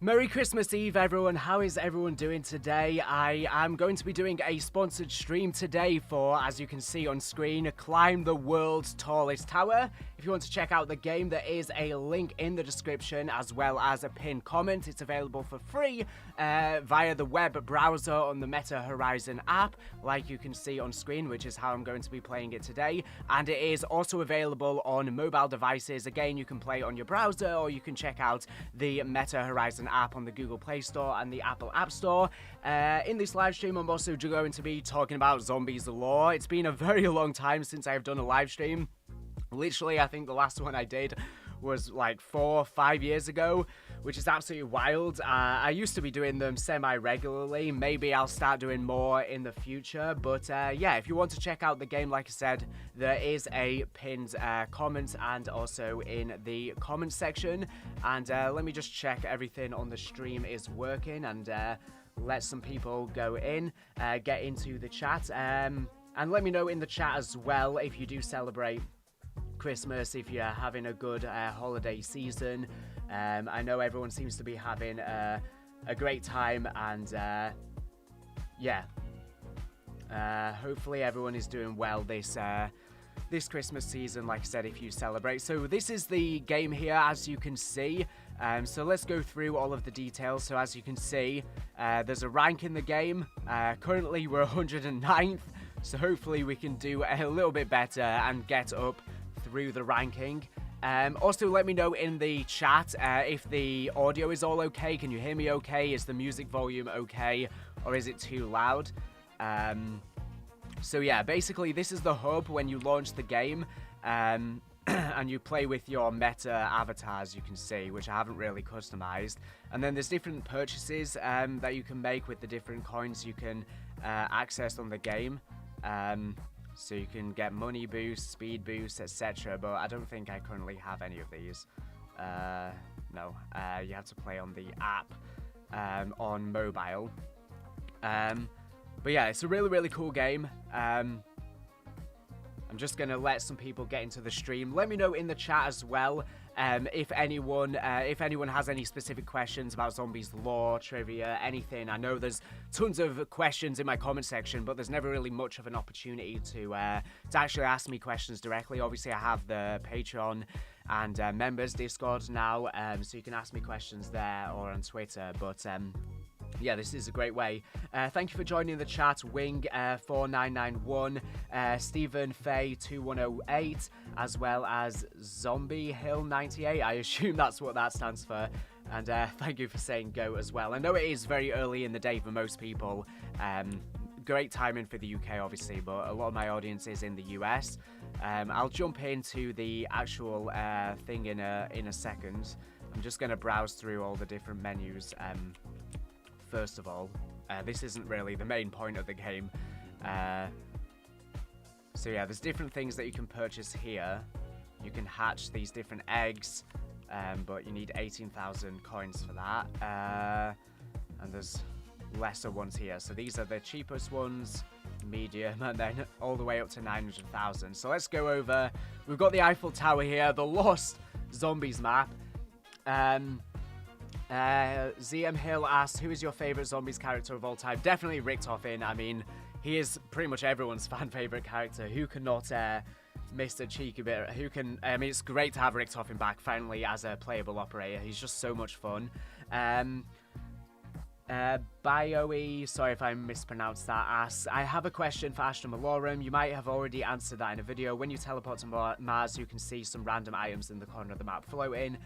Merry Christmas Eve, everyone. How is everyone doing today? I am going to be doing a sponsored stream today for, as you can see on screen, Climb the World's Tallest Tower. If you want to check out the game, there is a link in the description as well as a pinned comment. It's available for free via the web browser on the Meta Horizon app, like you can see on screen, which is how I'm going to be playing it today. And it is also available on mobile devices. Again, you can play on your browser or you can check out the Meta Horizon app on the Google Play Store and the Apple App Store. In this live stream, I'm also going to be talking about Zombies lore. It's been a very long time since I've done a live stream. Literally, I think the last one I did was like 4 or 5 years ago, which is absolutely wild. I used to be doing them semi-regularly. Maybe I'll start doing more in the future. But yeah, if you want to check out the game, like I said, there is a pinned comment and also in the comment section. And let me just check everything on the stream is working and let some people go in, get into the chat. And let me know in the chat as well if you do celebrate Christmas, if you're having a good holiday season. I know everyone seems to be having a great time, and yeah, hopefully everyone is doing well this Christmas season, like I said, if you celebrate. So this is the game here, as you can see. So let's go through all of the details. So as you can see, there's a rank in the game. Currently we're 109th, so hopefully we can do a little bit better and get up through the ranking. Also, let me know in the chat if the audio is all okay. Can you hear me okay? Is the music volume okay? Or is it too loud? So yeah, basically this is the hub when you launch the game. And you play with your meta avatars, you can see, which I haven't really customized. And then there's different purchases that you can make with the different coins you can access on the game. So you can get money boosts, speed boosts, etc. But I don't think I currently have any of these. No, you have to play on the app on mobile. But yeah, it's a really, really cool game. I'm just going to let some people get into the stream. Let me know in the chat as well if anyone has any specific questions about Zombies lore, trivia, anything. I know there's tons of questions in my comment section, but there's never really much of an opportunity to actually ask me questions directly. Obviously, I have the Patreon and members Discord now, so you can ask me questions there or on Twitter. But yeah, this is a great way. Thank you for joining the chat, Wing4991, Stephen Fay 2108, as well as Zombie Hill 98. I assume that's what that stands for. And thank you for saying go as well. I know it is very early in the day for most people. Great timing for the UK, obviously, but a lot of my audience is in the US. I'll jump into the actual thing in a second. I'm just going to browse through all the different menus. First of all, this isn't really the main point of the game. So yeah, there's different things that you can purchase here. You can hatch these different eggs, but you need 18,000 coins for that. And there's lesser ones here. So these are the cheapest ones, medium, and then all the way up to 900,000. So let's go over. We've got the Eiffel Tower here, the Lost Zombies map. ZM Hill asks, who is your favorite Zombies character of all time? Definitely Richtofen. I mean, he is pretty much everyone's fan favorite character. Who cannot miss a cheeky bit? Who can? I mean, it's great to have Richtofen back finally as a playable operator. He's just so much fun. Bioe, sorry if I mispronounced that, asks, I have a question for Astra Malorum. You might have already answered that in a video. When you teleport to Mars, you can see some random items in the corner of the map floating.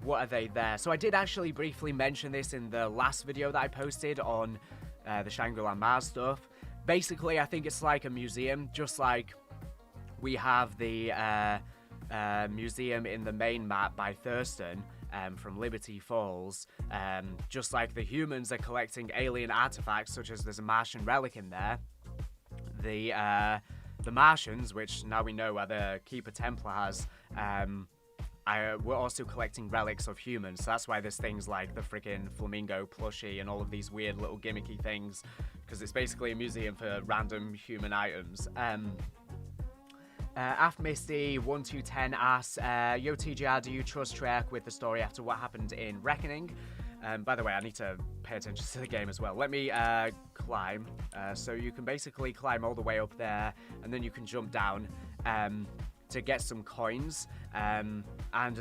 What are they there? So I did actually briefly mention this in the last video that I posted on the Shangri-La Mars stuff. Basically, I think it's like a museum, just like we have the museum in the main map by Thurston. From Liberty Falls, just like the humans are collecting alien artifacts, such as there's a Martian relic in there. The Martians, which now we know are the Keeper Templars, we're also collecting relics of humans. So that's why there's things like the freaking flamingo plushie and all of these weird little gimmicky things, because it's basically a museum for random human items. AfMisty1210 asks, Yo TGR, do you trust Treyarch with the story after what happened in Reckoning? By the way, I need to pay attention to the game as well. Let me climb. So you can basically climb all the way up there, and then you can jump down to get some coins. And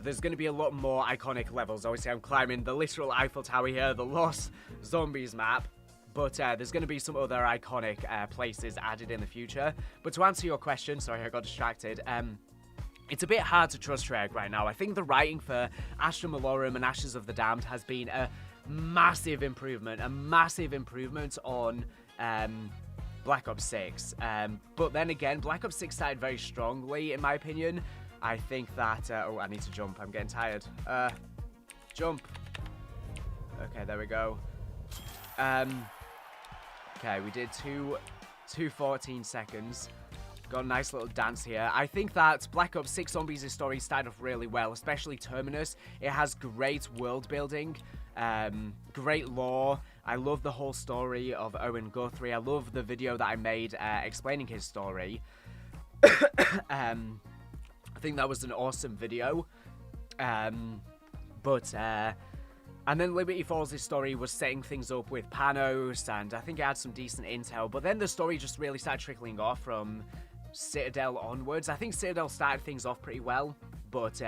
there's going to be a lot more iconic levels. Obviously, I'm climbing the literal Eiffel Tower here, the Lost Zombies map. But there's going to be some other iconic places added in the future. But to answer your question, sorry, I got distracted. It's a bit hard to trust Treyarch right now. I think the writing for Astra Malorum and Ashes of the Damned has been a massive improvement on Black Ops 6. But then again, Black Ops 6 started very strongly, in my opinion. I think that... oh, I need to jump. I'm getting tired. Jump. Okay, there we go. Okay, we did 2:14 seconds. Got a nice little dance here. I think that Black Ops 6 Zombies' story started off really well, especially Terminus. It has great world building, great lore. I love the whole story of Owen Guthrie. I love the video that I made explaining his story. I think that was an awesome video. And then Liberty Falls' story was setting things up with Panos, and I think it had some decent intel. But then the story just really started trickling off from Citadel onwards. I think Citadel started things off pretty well, but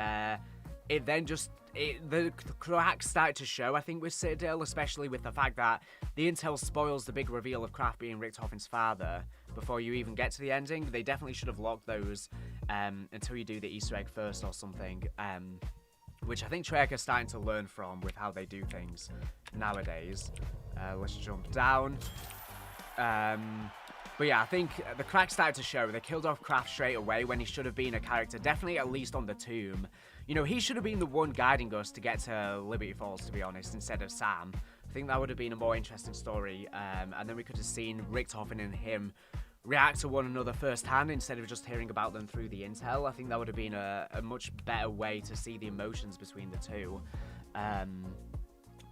it then just... the cracks started to show, I think, with Citadel, especially with the fact that the intel spoils the big reveal of Kraft being Richthofen's father before you even get to the ending. They definitely should have locked those until you do the Easter egg first or something. Which I think Treyarch are starting to learn from with how they do things nowadays. Let's jump down. But yeah, I think the cracks started to show. They killed off Kraft straight away when he should have been a character, definitely at least on the tomb. You know, he should have been the one guiding us to get to Liberty Falls, to be honest, instead of Sam. I think that would have been a more interesting story. And then we could have seen Richthofen and him react to one another firsthand instead of just hearing about them through the intel. I think that would have been a much better way to see the emotions between the two. And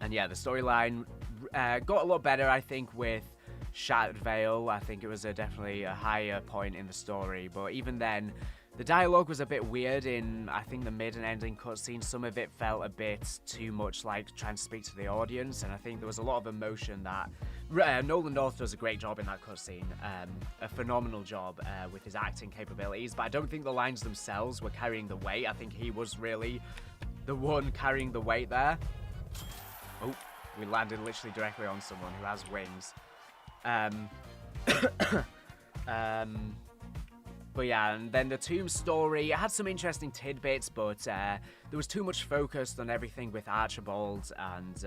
yeah, the storyline got a lot better, I think, with Shattered Veil. I think it was definitely a higher point in the story, but even then, the dialogue was a bit weird in, I think, the mid and ending cutscenes. Some of it felt a bit too much like trying to speak to the audience, and I think there was a lot of emotion that... Nolan North does a great job in that cutscene, a phenomenal job with his acting capabilities, but I don't think the lines themselves were carrying the weight. I think he was really the one carrying the weight there. Oh, we landed literally directly on someone who has wings. But yeah, and then the tomb story, it had some interesting tidbits, but there was too much focus on everything with Archibald, and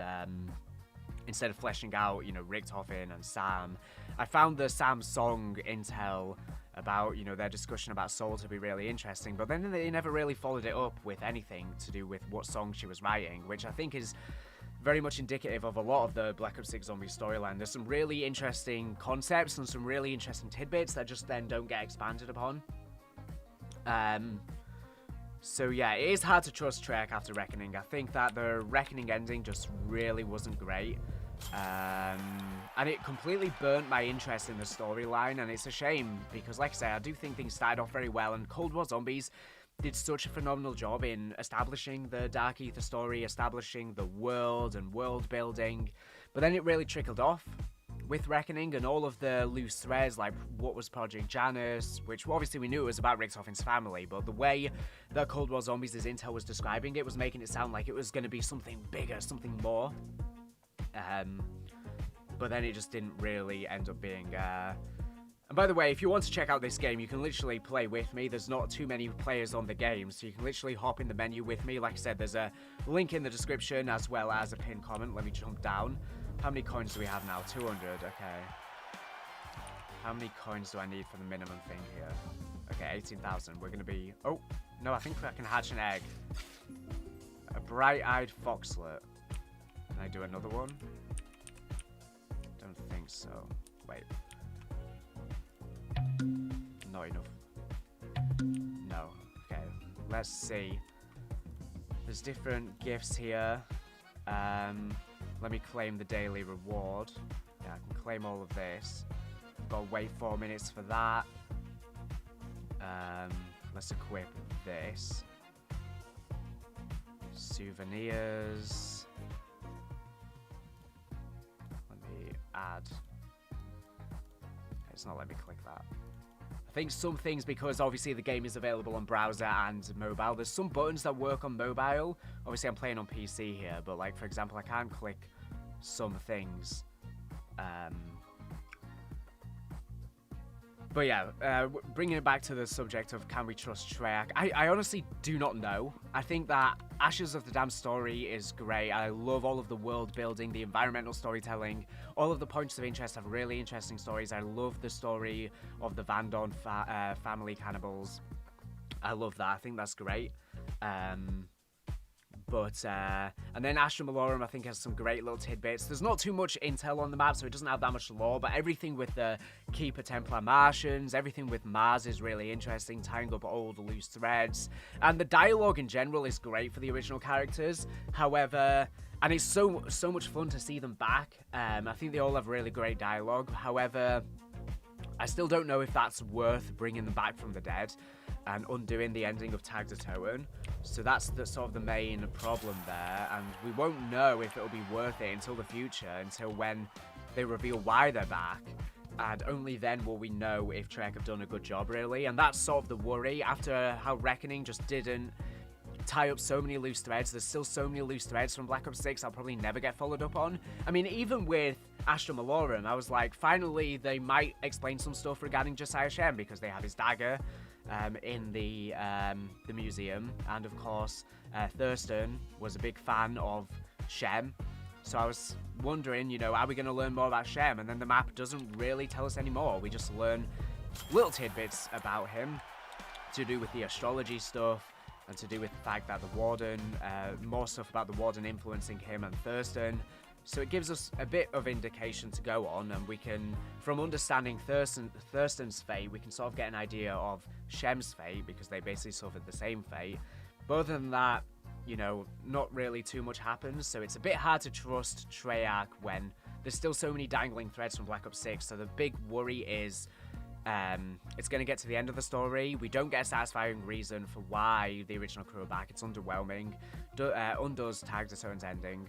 instead of fleshing out, you know, Richthofen and Sam. I found the Sam song intel about, you know, their discussion about Soul to be really interesting, but then they never really followed it up with anything to do with what song she was writing, which I think is very much indicative of a lot of the Black Ops 6 Zombies storyline. There's some really interesting concepts and some really interesting tidbits that just then don't get expanded upon. So yeah, it is hard to trust Treyarch after Reckoning. I think that the Reckoning ending just really wasn't great. And it completely burnt my interest in the storyline, and it's a shame because, like I say, I do think things started off very well, and Cold War Zombies did such a phenomenal job in establishing the Dark Ether story, establishing the world and world building, but then it really trickled off with Reckoning, and all of the loose threads, like what was Project Janus, which obviously we knew it was about Richtofen's family, but the way that Cold War Zombies' intel was describing it was making it sound like it was going to be something bigger, something more. But then it just didn't really end up being... And by the way, if you want to check out this game, you can literally play with me. There's not too many players on the game, so you can literally hop in the menu with me. Like I said, there's a link in the description as well as a pinned comment. Let me jump down. How many coins do we have now? 200, okay. How many coins do I need for the minimum thing here? Okay, 18,000. We're going to be... Oh, no, I think I can hatch an egg. A bright-eyed foxlet. Can I do another one? Don't think so. Wait. Not enough. No. Okay, let's see. There's different gifts here. Let me claim the daily reward. Yeah, I can claim all of this. I've got to wait 4 minutes for that. Let's equip this. Souvenirs. had... It's not letting me click that. I think some things, because obviously the game is available on browser and mobile, there's some buttons that work on mobile. Obviously I'm playing on PC here, but like for example I can't click some things. But yeah, bringing it back to the subject of can we trust Treyarch, I honestly do not know. I think that Ashes of the Damned story is great. I love all of the world building, the environmental storytelling. All of the points of interest have really interesting stories. I love the story of the Van Dorn family cannibals. I love that. I think that's great. And then Astra Malorum, I think, has some great little tidbits. There's not too much intel on the map, so it doesn't have that much lore, but everything with the Keeper Templar Martians, everything with Mars is really interesting, tying up old loose threads. And the dialogue in general is great for the original characters. However, and it's so much fun to see them back. I think they all have really great dialogue. However, I still don't know if that's worth bringing them back from the dead and undoing the ending of Tag de Toten. So that's the sort of the main problem there, and we won't know if it'll be worth it until the future, until when they reveal why they're back, and only then will we know if Treyarch have done a good job, really. And that's sort of the worry after how Reckoning just didn't tie up so many loose threads. There's still so many loose threads from Black Ops 6 I'll probably never get followed up on. I mean, even with Astra Malorum, I was like, finally they might explain some stuff regarding Josiah Shem, because they have his dagger in the museum, and of course Thurston was a big fan of Shem, so I was wondering, you know, are we going to learn more about Shem? And then the map doesn't really tell us anymore. We just learn little tidbits about him to do with the astrology stuff, and to do with the fact that the Warden, more stuff about the Warden influencing him and Thurston. So it gives us a bit of indication to go on, and we can, from understanding Thurston's fate, we can sort of get an idea of Shem's fate, because they basically suffered the same fate. But other than that, you know, not really too much happens, so it's a bit hard to trust Treyarch when there's still so many dangling threads from Black Ops 6. So the big worry is it's going to get to the end of the story. We don't get a satisfying reason for why the original crew are back. It's underwhelming. Undoes Tag de Toten's ending.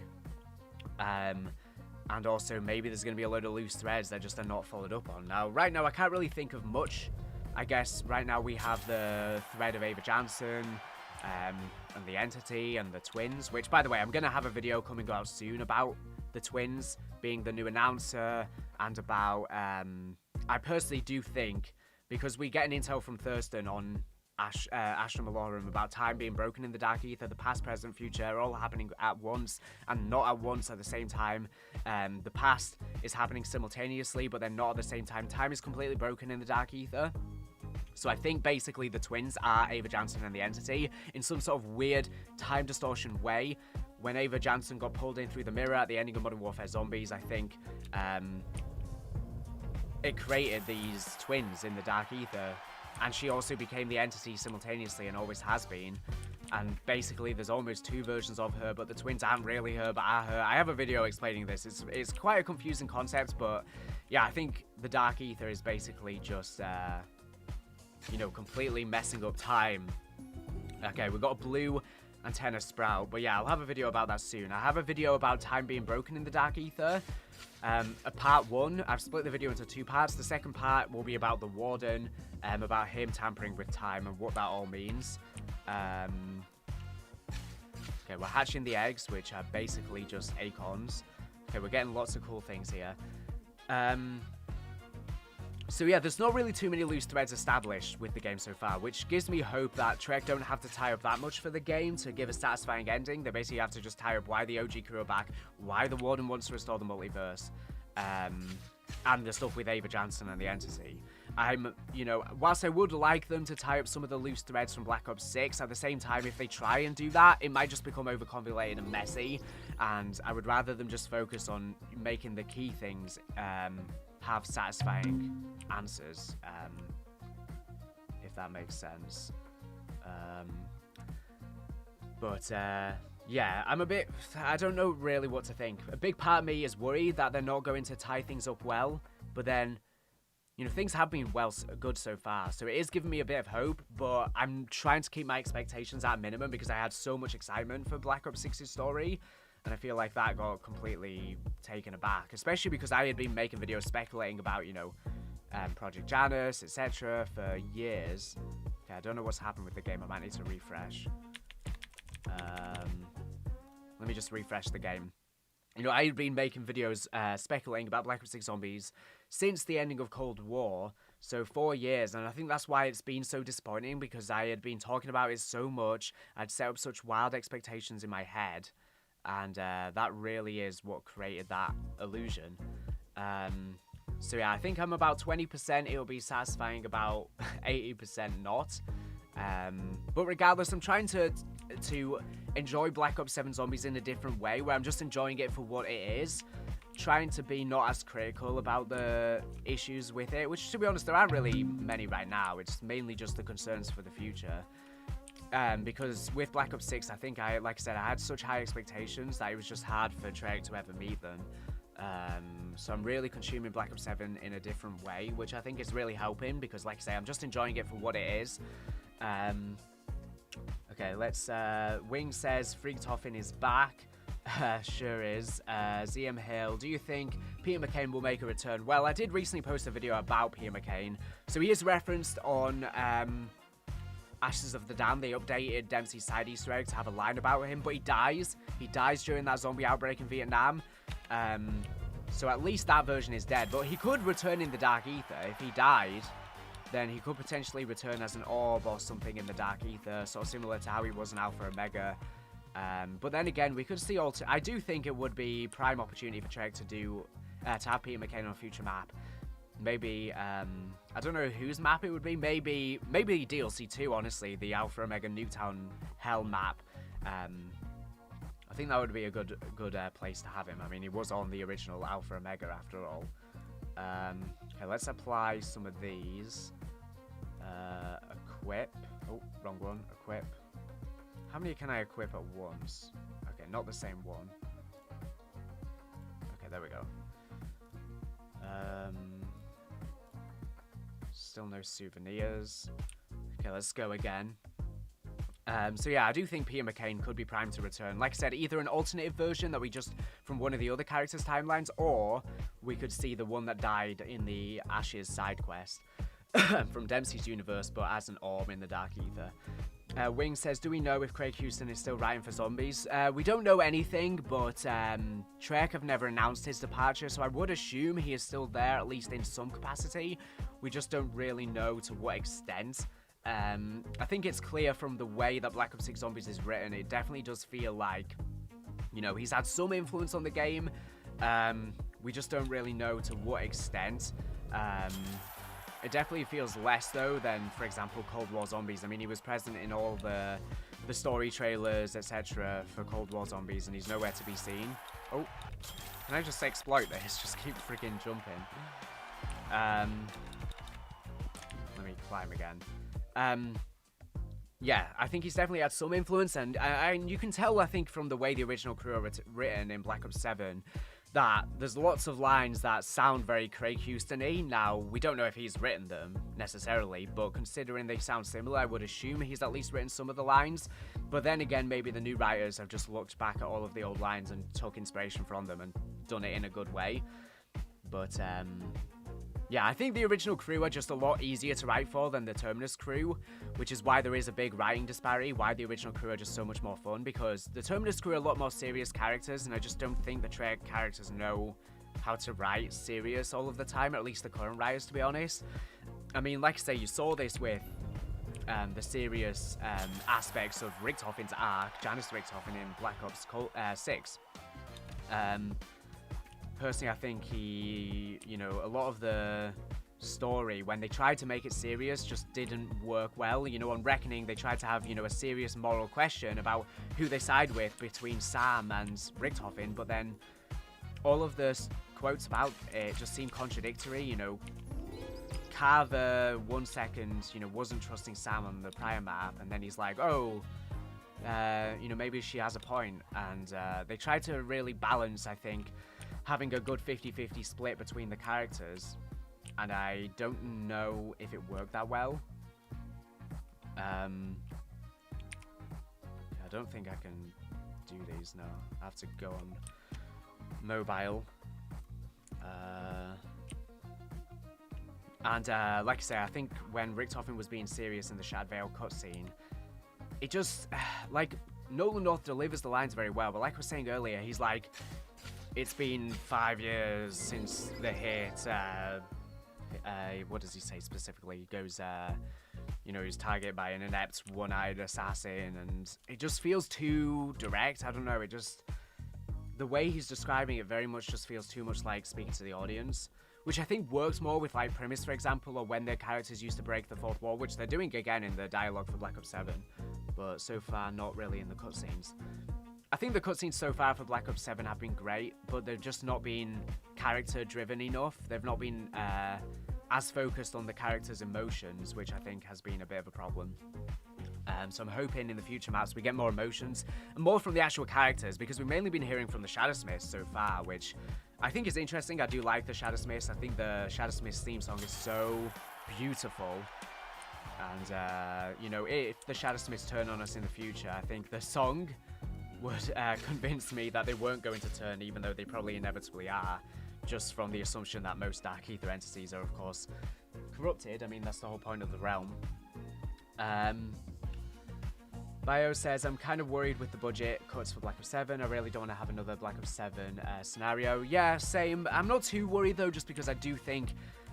And also maybe there's going to be a load of loose threads that just are not followed up on. Now, right now, I can't really think of much. I guess right now we have the thread of Ava Jansen, and the Entity, and the twins, which, by the way, I'm going to have a video coming out soon about the twins being the new announcer, and about, I personally do think, because we get an intel from Thurston on Astra Malorum about time being broken in the Dark Ether, the past, present, future, all happening at once, and not at once at the same time. The past is happening simultaneously, but then not at the same time. Time is completely broken in the Dark Ether. So I think basically the twins are Ava Jansen and the Entity in some sort of weird time distortion way. When Ava Jansen got pulled in through the mirror at the ending of Modern Warfare Zombies, I think it created these twins in the Dark Ether. And she also became the Entity simultaneously, and always has been. And basically there's almost two versions of her, but the twins aren't really her, but are her. I have a video explaining this. It's quite a confusing concept, but yeah, I think the Dark Ether is basically just, you know, completely messing up time. Okay, we've got a blue antenna sprout, but yeah, I'll have a video about that soon. I have a video about time being broken in the Dark Ether. A part one, I've split the video into two parts. The second part will be about the Warden, about him tampering with time and what that all means. Okay, we're hatching the eggs, which are basically just acorns. Okay, we're getting lots of cool things here. So yeah, there's not really too many loose threads established with the game so far, which gives me hope that Treyarch don't have to tie up that much for the game to give a satisfying ending. They basically have to just tie up why the OG crew are back, why the Warden wants to restore the multiverse, and the stuff with Ava Jansen and the Entity. You know, whilst I would like them to tie up some of the loose threads from Black Ops 6, at the same time, if they try and do that, it might just become overconvoluted and messy, and I would rather them just focus on making the key things, have satisfying answers, if that makes sense. Yeah, I don't know really what to think. A big part of me is worried that they're not going to tie things up well, but then, you know, things have been good so far, so it is giving me a bit of hope, but I'm trying to keep my expectations at a minimum because I had so much excitement for Black Ops 6's story. And I feel like that got completely taken aback, especially because I had been making videos speculating about, you know, Project Janus, etc. for years. Okay, I don't know what's happened with the game. I might need to refresh. Let me just refresh the game. You know, I had been making videos speculating about Black Ops 6 Zombies since the ending of Cold War, so 4 years, and I think that's why it's been so disappointing, because I had been talking about it so much, I'd set up such wild expectations in my head, and that really is what created that illusion. So yeah, I think I'm about 20% it'll be satisfying, about 80% not. But regardless, I'm trying to enjoy Black Ops 7 Zombies in a different way, where I'm just enjoying it for what it is, trying to be not as critical about the issues with it, which, to be honest, there aren't really many right now. It's mainly just the concerns for the future. Because with Black Ops 6, I think like I said, I had such high expectations that it was just hard for Treyarch to ever meet them. So I'm really consuming Black Ops 7 in a different way, which I think is really helping, because like I say, I'm just enjoying it for what it is. Okay, let's, Wing says Friedhofen is back. Sure is. ZM Hill, do you think Peter McCain will make a return? Well, I did recently post a video about Peter McCain. So he is referenced on Ashes of the Dam. They updated Dempsey's side Easter egg to have a line about him, but he dies. He dies during that zombie outbreak in Vietnam. So at least that version is dead, but he could return in the Dark Ether. If he died, then he could potentially return as an orb or something in the Dark Ether, sort of similar to how he was in Alpha Omega. But then again, we could see I do think it would be prime opportunity for Treyarch to do to have Peter McCain on a future map. Maybe I don't know whose map it would be. Maybe DLC 2. Honestly, the Alpha Omega Nuketown Hell map. I think that would be a good place to have him. I mean, he was on the original Alpha Omega after all. Okay, let's apply some of these. Equip. Oh, wrong one. Equip. How many can I equip at once? Okay, not the same one. Okay, there we go. Still no souvenirs. Okay, let's go again. So yeah, I do think Peter McCain could be primed to return. Like I said, either an alternative version that we just from one of the other characters' timelines, or we could see the one that died in the Ashes side quest from Dempsey's universe, but as an orb in the Dark Ether. Wing says, do we know if Craig Houston is still writing for Zombies? We don't know anything, but Treyarch have never announced his departure, so I would assume he is still there, at least in some capacity. We just don't really know to what extent. I think it's clear from the way that Black Ops 6 Zombies is written, it definitely does feel like, you know, he's had some influence on the game. We just don't really know to what extent. It definitely feels less, though, than, for example, Cold War Zombies. I mean, he was present in all the story trailers, etc. for Cold War Zombies, and he's nowhere to be seen. Oh, can I just exploit this? Just keep freaking jumping. Let me climb again. Yeah, I think he's definitely had some influence, and you can tell, I think, from the way the original crew are written in Black Ops 7, that there's lots of lines that sound very Craig Houston-y. Now, we don't know if he's written them, necessarily, but considering they sound similar, I would assume he's at least written some of the lines. But then again, maybe the new writers have just looked back at all of the old lines and took inspiration from them and done it in a good way. But, yeah, I think the original crew are just a lot easier to write for than the Terminus crew, which is why there is a big writing disparity, why the original crew are just so much more fun, because the Terminus crew are a lot more serious characters, and I just don't think the Treyarch characters know how to write serious all of the time, or at least the current writers, to be honest. I mean, like I say, you saw this with the serious aspects of Richthofen's arc, Janice Richthofen in Black Ops 6. Personally, I think a lot of the story, when they tried to make it serious, just didn't work well. You know, on Reckoning, they tried to have, a serious moral question about who they side with between Sam and Richthofen, but then all of the quotes about it just seemed contradictory. Carver, 1 second, wasn't trusting Sam on the prior map, and then he's like, oh, maybe she has a point, and they tried to really balance, I think, having a good 50-50 split between the characters, and I don't know if it worked that well. I don't think I can do these? No, I have to go on mobile. And like I say, I think when Richtofen was being serious in the Shadvale cutscene, it just, like, Nolan North delivers the lines very well, but like I was saying earlier, he's like, it's been 5 years since the hit, what does he say specifically? He goes, you know, he's targeted by an inept one-eyed assassin, and it just feels too direct. I don't know, it just, the way he's describing it very much just feels too much like speaking to the audience, which I think works more with like Primus, for example, or when their characters used to break the fourth wall, which they're doing again in the dialogue for Black Ops 7, but so far not really in the cutscenes. I think the cutscenes so far for Black Ops 7 have been great, but they've just not been character-driven enough. They've not been as focused on the characters' emotions, which I think has been a bit of a problem. So I'm hoping in the future maps we get more emotions and more from the actual characters, because we've mainly been hearing from the Shadowsmiths so far, which I think is interesting. I do like the Shadowsmiths. I think the Shadowsmiths theme song is so beautiful. And, you know, if the Shadowsmiths turn on us in the future, I think the song would convince me that they weren't going to turn, even though they probably inevitably are, just from the assumption that most Dark Ether entities are, of course, corrupted. I mean, that's the whole point of the realm. Bio says, I'm kind of worried with the budget cuts for Black Ops 7. I really don't want to have another Black Ops 7 scenario. Yeah, same. I'm not too worried, though, just because I do think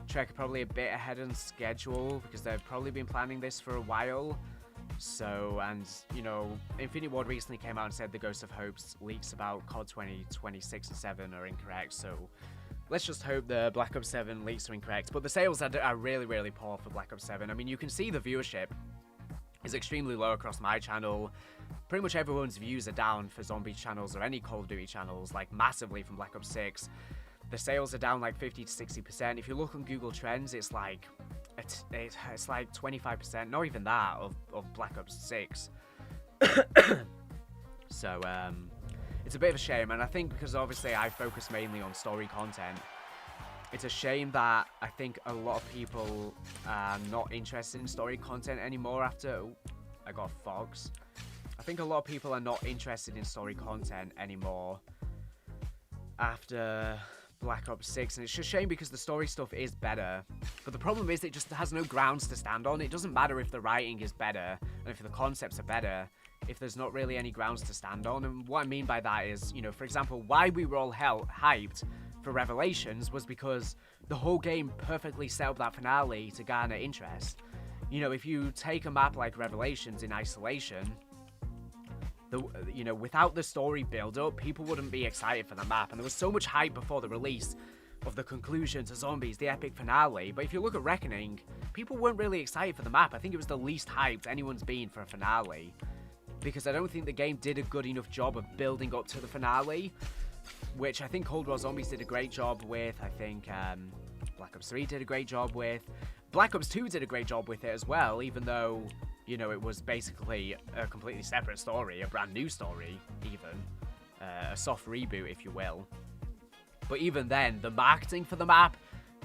Trek are probably a bit ahead on schedule, because they've probably been planning this for a while. So, and, you know, Infinity Ward recently came out and said the Ghost of Hope's leaks about COD 2026 and 7 are incorrect, so let's just hope the Black Ops 7 leaks are incorrect. But the sales are really, really poor for Black Ops 7. I mean, you can see the viewership is extremely low across my channel. Pretty much everyone's views are down for Zombies channels or any Call of Duty channels, like massively from Black Ops 6. The sales are down like 50 to 60%. If you look on Google Trends, it's like it's like 25%, not even that, of Black Ops 6. So it's a bit of a shame, and I think because obviously I focus mainly on story content, it's a shame that I think a lot of people are not interested in story content anymore after... Oh, I got fogs. I think a lot of people are not interested in story content anymore after Black Ops 6, and it's just a shame because the story stuff is better. But the problem is it just has no grounds to stand on. It doesn't matter if the writing is better and if the concepts are better, if there's not really any grounds to stand on. And what I mean by that is, you know, for example, why we were all hyped for Revelations was because the whole game perfectly set up that finale to garner interest. You know, if you take a map like Revelations in isolation, you know, without the story build-up, people wouldn't be excited for the map. And there was so much hype before the release of the conclusion to Zombies, the epic finale. But if you look at Reckoning, people weren't really excited for the map. I think it was the least hyped anyone's been for a finale, because I don't think the game did a good enough job of building up to the finale, which I think Cold War Zombies did a great job with. I think Black Ops 3 did a great job with. Black Ops 2 did a great job with it as well, even though, you know, it was basically a completely separate story, a brand new story, even. A soft reboot, if you will. But even then, the marketing for the map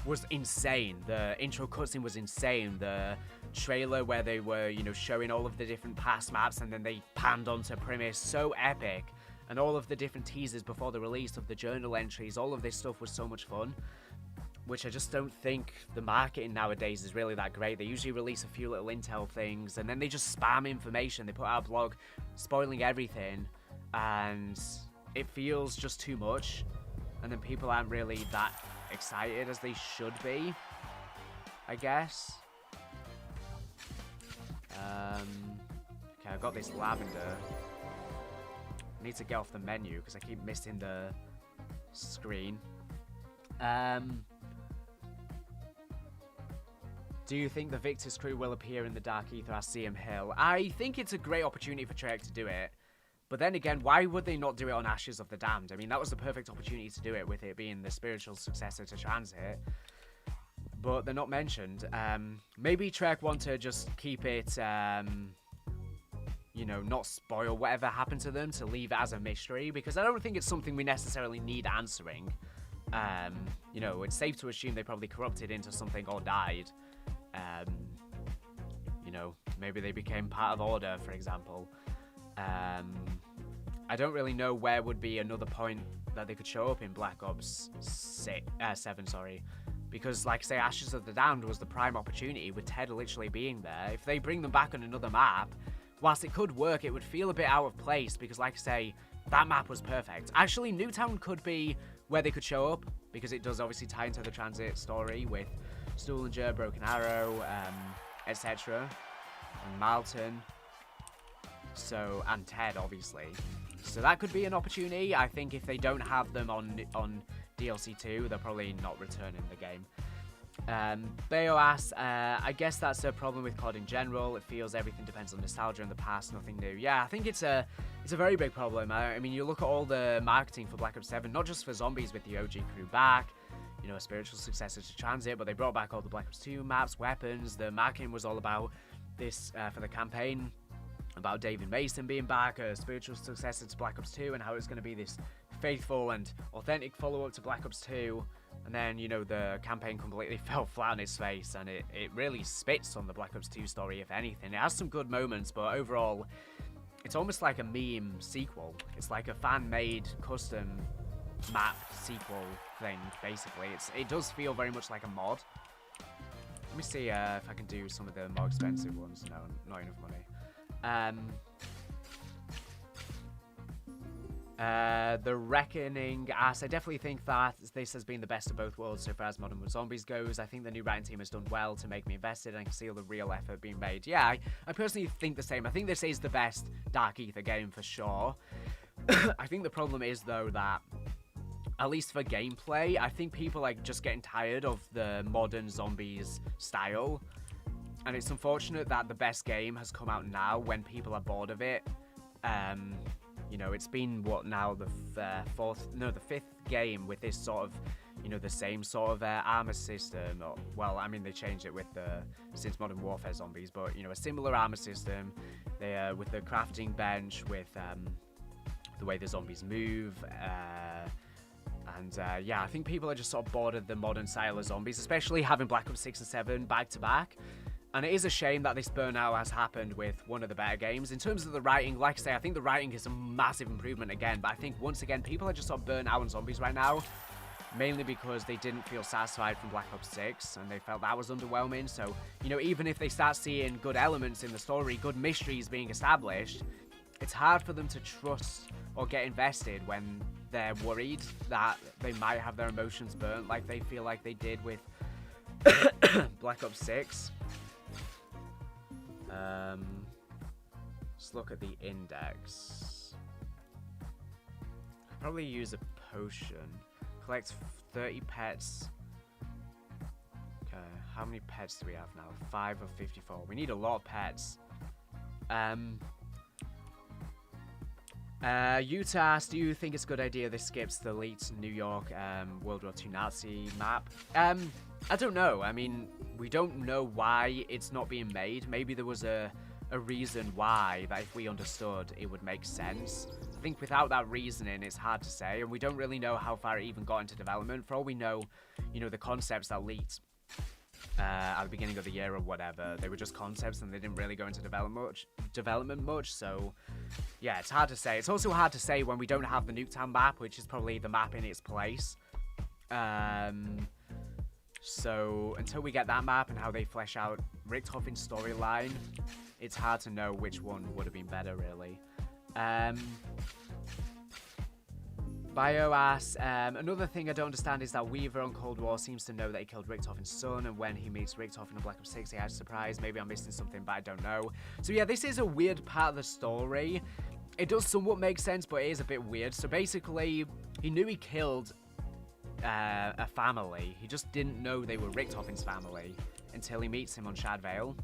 was insane. The intro cutscene was insane. The trailer where they were, you know, showing all of the different past maps and then they panned onto Primus, so epic. And all of the different teasers before the release of the journal entries, all of this stuff was so much fun, which I just don't think the marketing nowadays is really that great. They usually release a few little intel things, and then they just spam information. They put out a blog spoiling everything, and it feels just too much, and then people aren't really that excited as they should be, I guess. Okay, I've got this lavender. I need to get off the menu because I keep missing the screen. Do you think the Victor's crew will appear in the Dark Ether as CM Hill? I think it's a great opportunity for Trek to do it. But then again, why would they not do it on Ashes of the Damned? I mean, that was the perfect opportunity to do it, with it being the spiritual successor to Transit. But they're not mentioned. Maybe Trek want to just keep it, you know, not spoil whatever happened to them, to leave it as a mystery, because I don't think it's something we necessarily need answering. You know, it's safe to assume they probably corrupted into something or died. You know, maybe they became part of Order, for example. I don't really know where would be another point that they could show up in Black Ops 7, sorry. Because, like I say, Ashes of the Damned was the prime opportunity with Ted literally being there. If they bring them back on another map, whilst it could work, it would feel a bit out of place because, like I say, that map was perfect. Actually, Newtown could be where they could show up because it does obviously tie into the transit story with Stullinger, Broken Arrow, etc. And Malton. So, and Ted, obviously. So that could be an opportunity. I think if they don't have them on DLC 2, they're probably not returning the game. Bayo asks, I guess that's a problem with COD in general. It feels everything depends on nostalgia and the past, nothing new. Yeah, I think it's a very big problem. I mean, you look at all the marketing for Black Ops 7, not just for Zombies with the OG crew back, you know, a spiritual successor to Transit, but they brought back all the Black Ops 2 maps, weapons. The marketing was all about this for the campaign, about David Mason being back, a spiritual successor to Black Ops 2, and how it's going to be this faithful and authentic follow-up to Black Ops 2. And then, you know, the campaign completely fell flat on its face, and it really spits on the Black Ops 2 story, if anything. It has some good moments, but overall, it's almost like a meme sequel. It's like a fan-made custom map sequel thing, basically. It does feel very much like a mod. Let me see if I can do some of the more expensive ones. No, not enough money. The Reckoning asks, I definitely think that this has been the best of both worlds so far as Modern Zombies goes. I think the new writing team has done well to make me invested, and I can see all the real effort being made. Yeah, I personally think the same. I think this is the best Dark Ether game for sure. I think the problem is, though, that at least for gameplay, I think people are just getting tired of the modern Zombies style. And it's unfortunate that the best game has come out now when people are bored of it. You know, it's been, what now, the fifth game with this sort of, you know, the same sort of armor system. Or, well, I mean, they changed it with since Modern Warfare Zombies, but, you know, a similar armor system. They with the crafting bench, with the way the zombies move, yeah, I think people are just sort of bored of the modern style of zombies, especially having Black Ops 6 and 7 back to back. And it is a shame that this burnout has happened with one of the better games. In terms of the writing, like I say, I think the writing is a massive improvement again. But I think, once again, people are just sort of burnt out on zombies right now. Mainly because they didn't feel satisfied from Black Ops 6. And they felt that was underwhelming. So, you know, even if they start seeing good elements in the story, good mysteries being established, it's hard for them to trust or get invested when they're worried that they might have their emotions burnt like they feel like they did with Black Ops 6. Let's look at the index. Could probably use a potion. Collect 30 pets. Okay, how many pets do we have now? 5 of 54. We need a lot of pets. Utah asked, do you think it's a good idea this skips the Leeds New York World War II Nazi map? I don't know. I mean, we don't know why it's not being made. Maybe there was a reason why that if we understood, it would make sense. I think without that reasoning, it's hard to say, and we don't really know how far it even got into development. For all we know, you know, the concepts that leaked at the beginning of the year or whatever, they were just concepts and they didn't really go into development much, so yeah, it's hard to say. It's also hard to say when we don't have the Nuketown map, which is probably the map in its place. So until we get that map and how they flesh out Richtofen's storyline, it's hard to know which one would have been better, really. Bio asks, another thing I don't understand is that Weaver on Cold War seems to know that he killed Richtofen's son, and when he meets Richtofen in Black Ops 6, he has a surprise. Maybe I'm missing something, but I don't know. So yeah, this is a weird part of the story. It does somewhat make sense, but it is a bit weird. So basically, he knew he killed a family. He just didn't know they were Richtofen's family until he meets him on Shad Vale.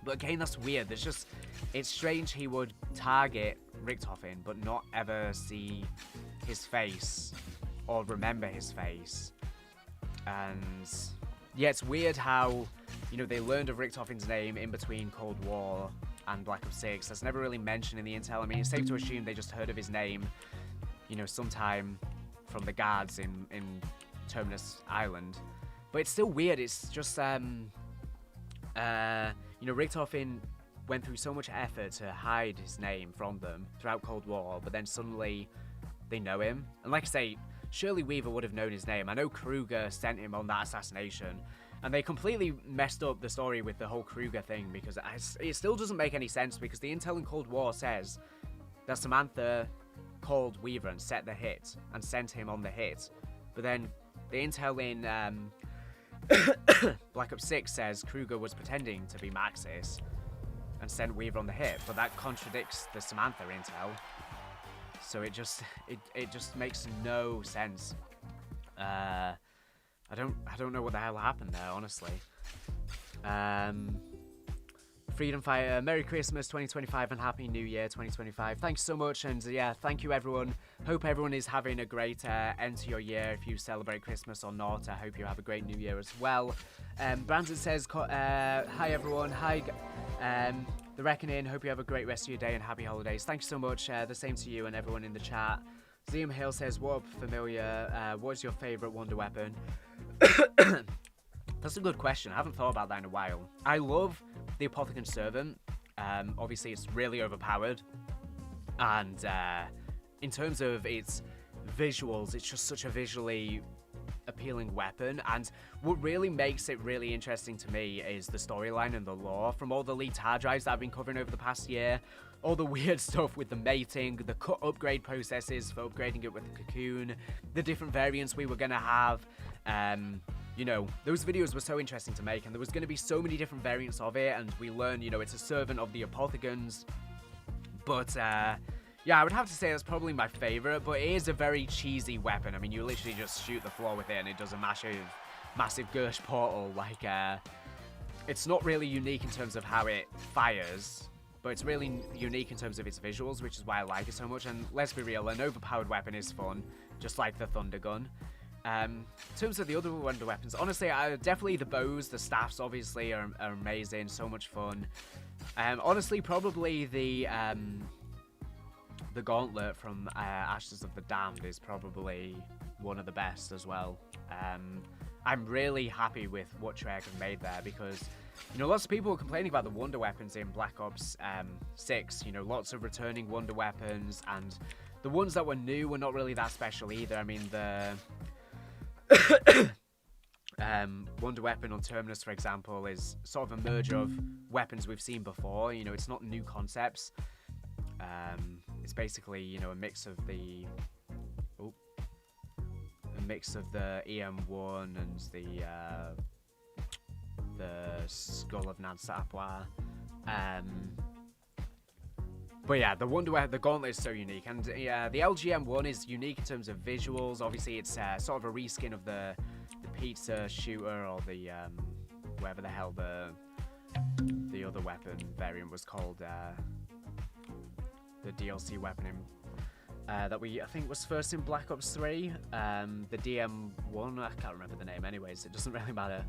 But again, that's weird. It's strange he would target Richtofen, but not ever see his face or remember his face. And yeah, it's weird how, you know, they learned of Richtofen's name in between Cold War and Black Ops 6. That's never really mentioned in the intel. I mean, it's safe to assume they just heard of his name, you know, sometime from the guards in Terminus Island. But it's still weird. It's just, you know, Richtofen went through so much effort to hide his name from them throughout Cold War, but then suddenly they know him. And like I say, surely Weaver would have known his name. I know Kruger sent him on that assassination, and they completely messed up the story with the whole Kruger thing, because it still doesn't make any sense, because the intel in Cold War says that Samantha called Weaver and set the hit and sent him on the hit, but then the intel in Black Ops 6 says Kruger was pretending to be Maxis and sent Weaver on the hit, but that contradicts the Samantha intel. So it just makes no sense. I don't know what the hell happened there, honestly. Freedom Fighter, Merry Christmas 2025 and Happy New Year 2025. Thanks so much, and yeah, thank you everyone. Hope everyone is having a great end to your year. If you celebrate Christmas or not, I hope you have a great New Year as well. Brandon says, hi everyone, hi The Reckoning, hope you have a great rest of your day and happy holidays. Thank you so much, the same to you and everyone in the chat. Zium Hill says, what up, familiar, what's your favourite wonder weapon? That's a good question. I haven't thought about that in a while. I love the Apothecon Servant. Obviously, it's really overpowered. And in terms of its visuals, it's just such a visually appealing weapon. And what really makes it really interesting to me is the storyline and the lore. From all the leaked hard drives that I've been covering over the past year, all the weird stuff with the mating, the upgrade processes for upgrading it with the cocoon, the different variants we were going to have. You know, those videos were so interesting to make, and there was going to be so many different variants of it, and we learned, you know, it's a servant of the Apothegons. But, yeah, I would have to say that's probably my favorite, but it is a very cheesy weapon. I mean, you literally just shoot the floor with it, and it does a massive Gersh portal. Like, it's not really unique in terms of how it fires, but it's really unique in terms of its visuals, which is why I like it so much. And let's be real, an overpowered weapon is fun, just like the Thunder Gun. In terms of the other wonder weapons, honestly, definitely the bows, the staffs obviously are amazing, so much fun. Honestly, probably the gauntlet from Ashes of the Damned is probably one of the best as well. I'm really happy with what Treyarch have made there, because, you know, lots of people were complaining about the wonder weapons in Black Ops 6, you know, lots of returning wonder weapons, and the ones that were new were not really that special either. I mean, the wonder weapon on Terminus, for example, is sort of a merger of weapons we've seen before. You know, it's not new concepts. It's basically, you know, a mix of the EM1 and the Skull of Nansapwa. But yeah, the gauntlet is so unique, and the LGM1 is unique in terms of visuals. Obviously, it's sort of a reskin of the pizza shooter, or the whatever the hell the other weapon variant was called, the DLC weapon that I think was first in Black Ops 3, the DM1. I can't remember the name, anyways. It doesn't really matter.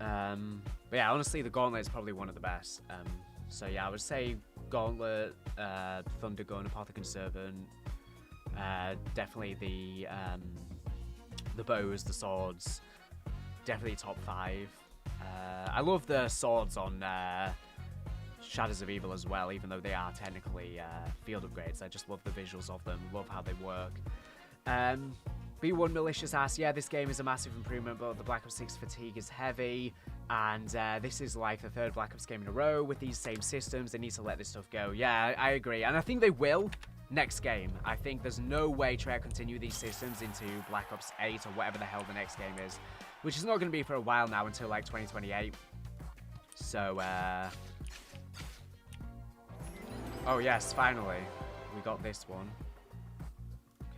But yeah, honestly, the gauntlet is probably one of the best. So yeah, I would say Gauntlet, Thunder Gun, Apothecon Servant, definitely the bows, the swords, definitely top 5. I love the swords on Shadows of Evil as well, even though they are technically field upgrades. I just love the visuals of them, love how they work. B1 Malicious asks, yeah, this game is a massive improvement, but the Black Ops 6 fatigue is heavy, and this is like the 3rd Black Ops game in a row with these same systems. They need to let this stuff go. Yeah, I agree, and I think they will next game. I think there's no way Treyarch continue these systems into Black Ops 8 or whatever the hell the next game is, which is not going to be for a while now, until like 2028. So, oh yes, finally, we got this one.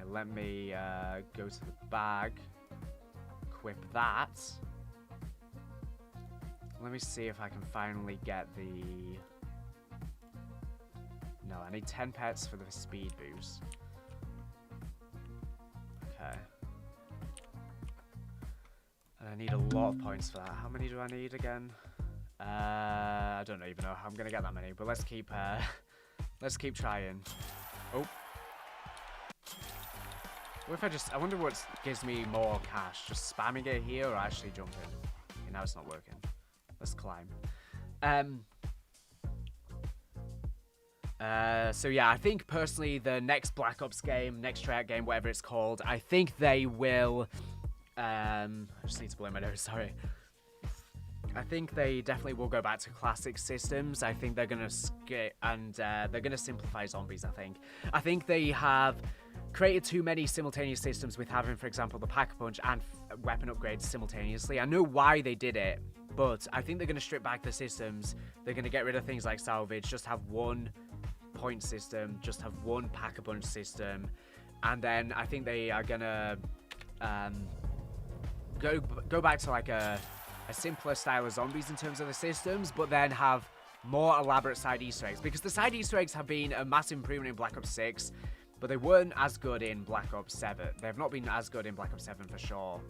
Let me go to the bag, equip that. Let me see if I can finally get the... No, I need 10 pets for the speed boost. Okay. And I need a lot of points for that. How many do I need again? I don't even know how I'm gonna get that many, but let's keep trying. Oh. What if I wonder what gives me more cash, just spamming it here or actually jumping? Okay, now it's not working. Let's climb. So yeah, I think personally the next Black Ops game, next Treyarch game, whatever it's called, I think they will. I just need to blow my nose. Sorry. I think they definitely will go back to classic systems. I think they're gonna skip and they're gonna simplify zombies. I think they have created too many simultaneous systems with having, for example, the Pack-a-Punch and weapon upgrades simultaneously. I know why they did it, but I think they're gonna strip back the systems. They're gonna get rid of things like salvage, just have one point system, just have one Pack-a-Punch system, and then I think they are gonna go back to like a simpler style of zombies in terms of the systems, but then have more elaborate side Easter eggs, because the side Easter eggs have been a massive improvement in Black Ops 6, but they weren't as good in Black Ops 7. They've not been as good in Black Ops 7 for sure.